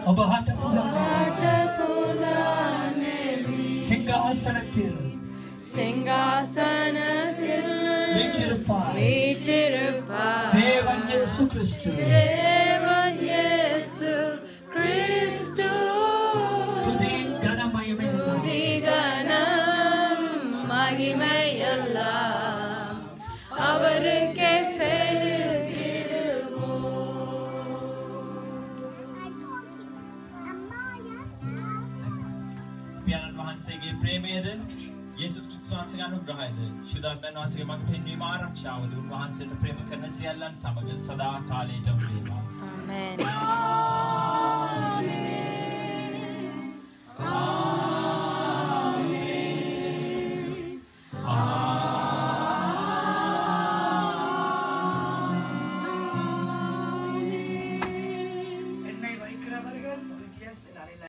ඔබ හට පුදාන්නෙමි. පුදානෙමි சிங்காசனத்தில் சிங்காசனத்தில் வீற்றிருப்பாய் வீற்றிருப்பாய் தேவன் இயேசு கிறிஸ்து. தேவன் இயேசு கிறிஸ்து துதி கன மகிமை எல்லாம் துதி கனம் மகிமை எல்லாம் அவருக்கே පියාණන් වහන්සේගේ ප්‍රේමයද යේසුස් ක්‍රිස්තුස් වහන්සේගේ අනුග්‍රහයද ශුද්ධාත්මයන් වහන්සේගේ මඟ පෙන්වීම ආරක්ෂාවද උන්වහන්සේට ප්‍රේම කරන සියල්ලන් සමග සදා කාලයටම වේවා. ආමේන්.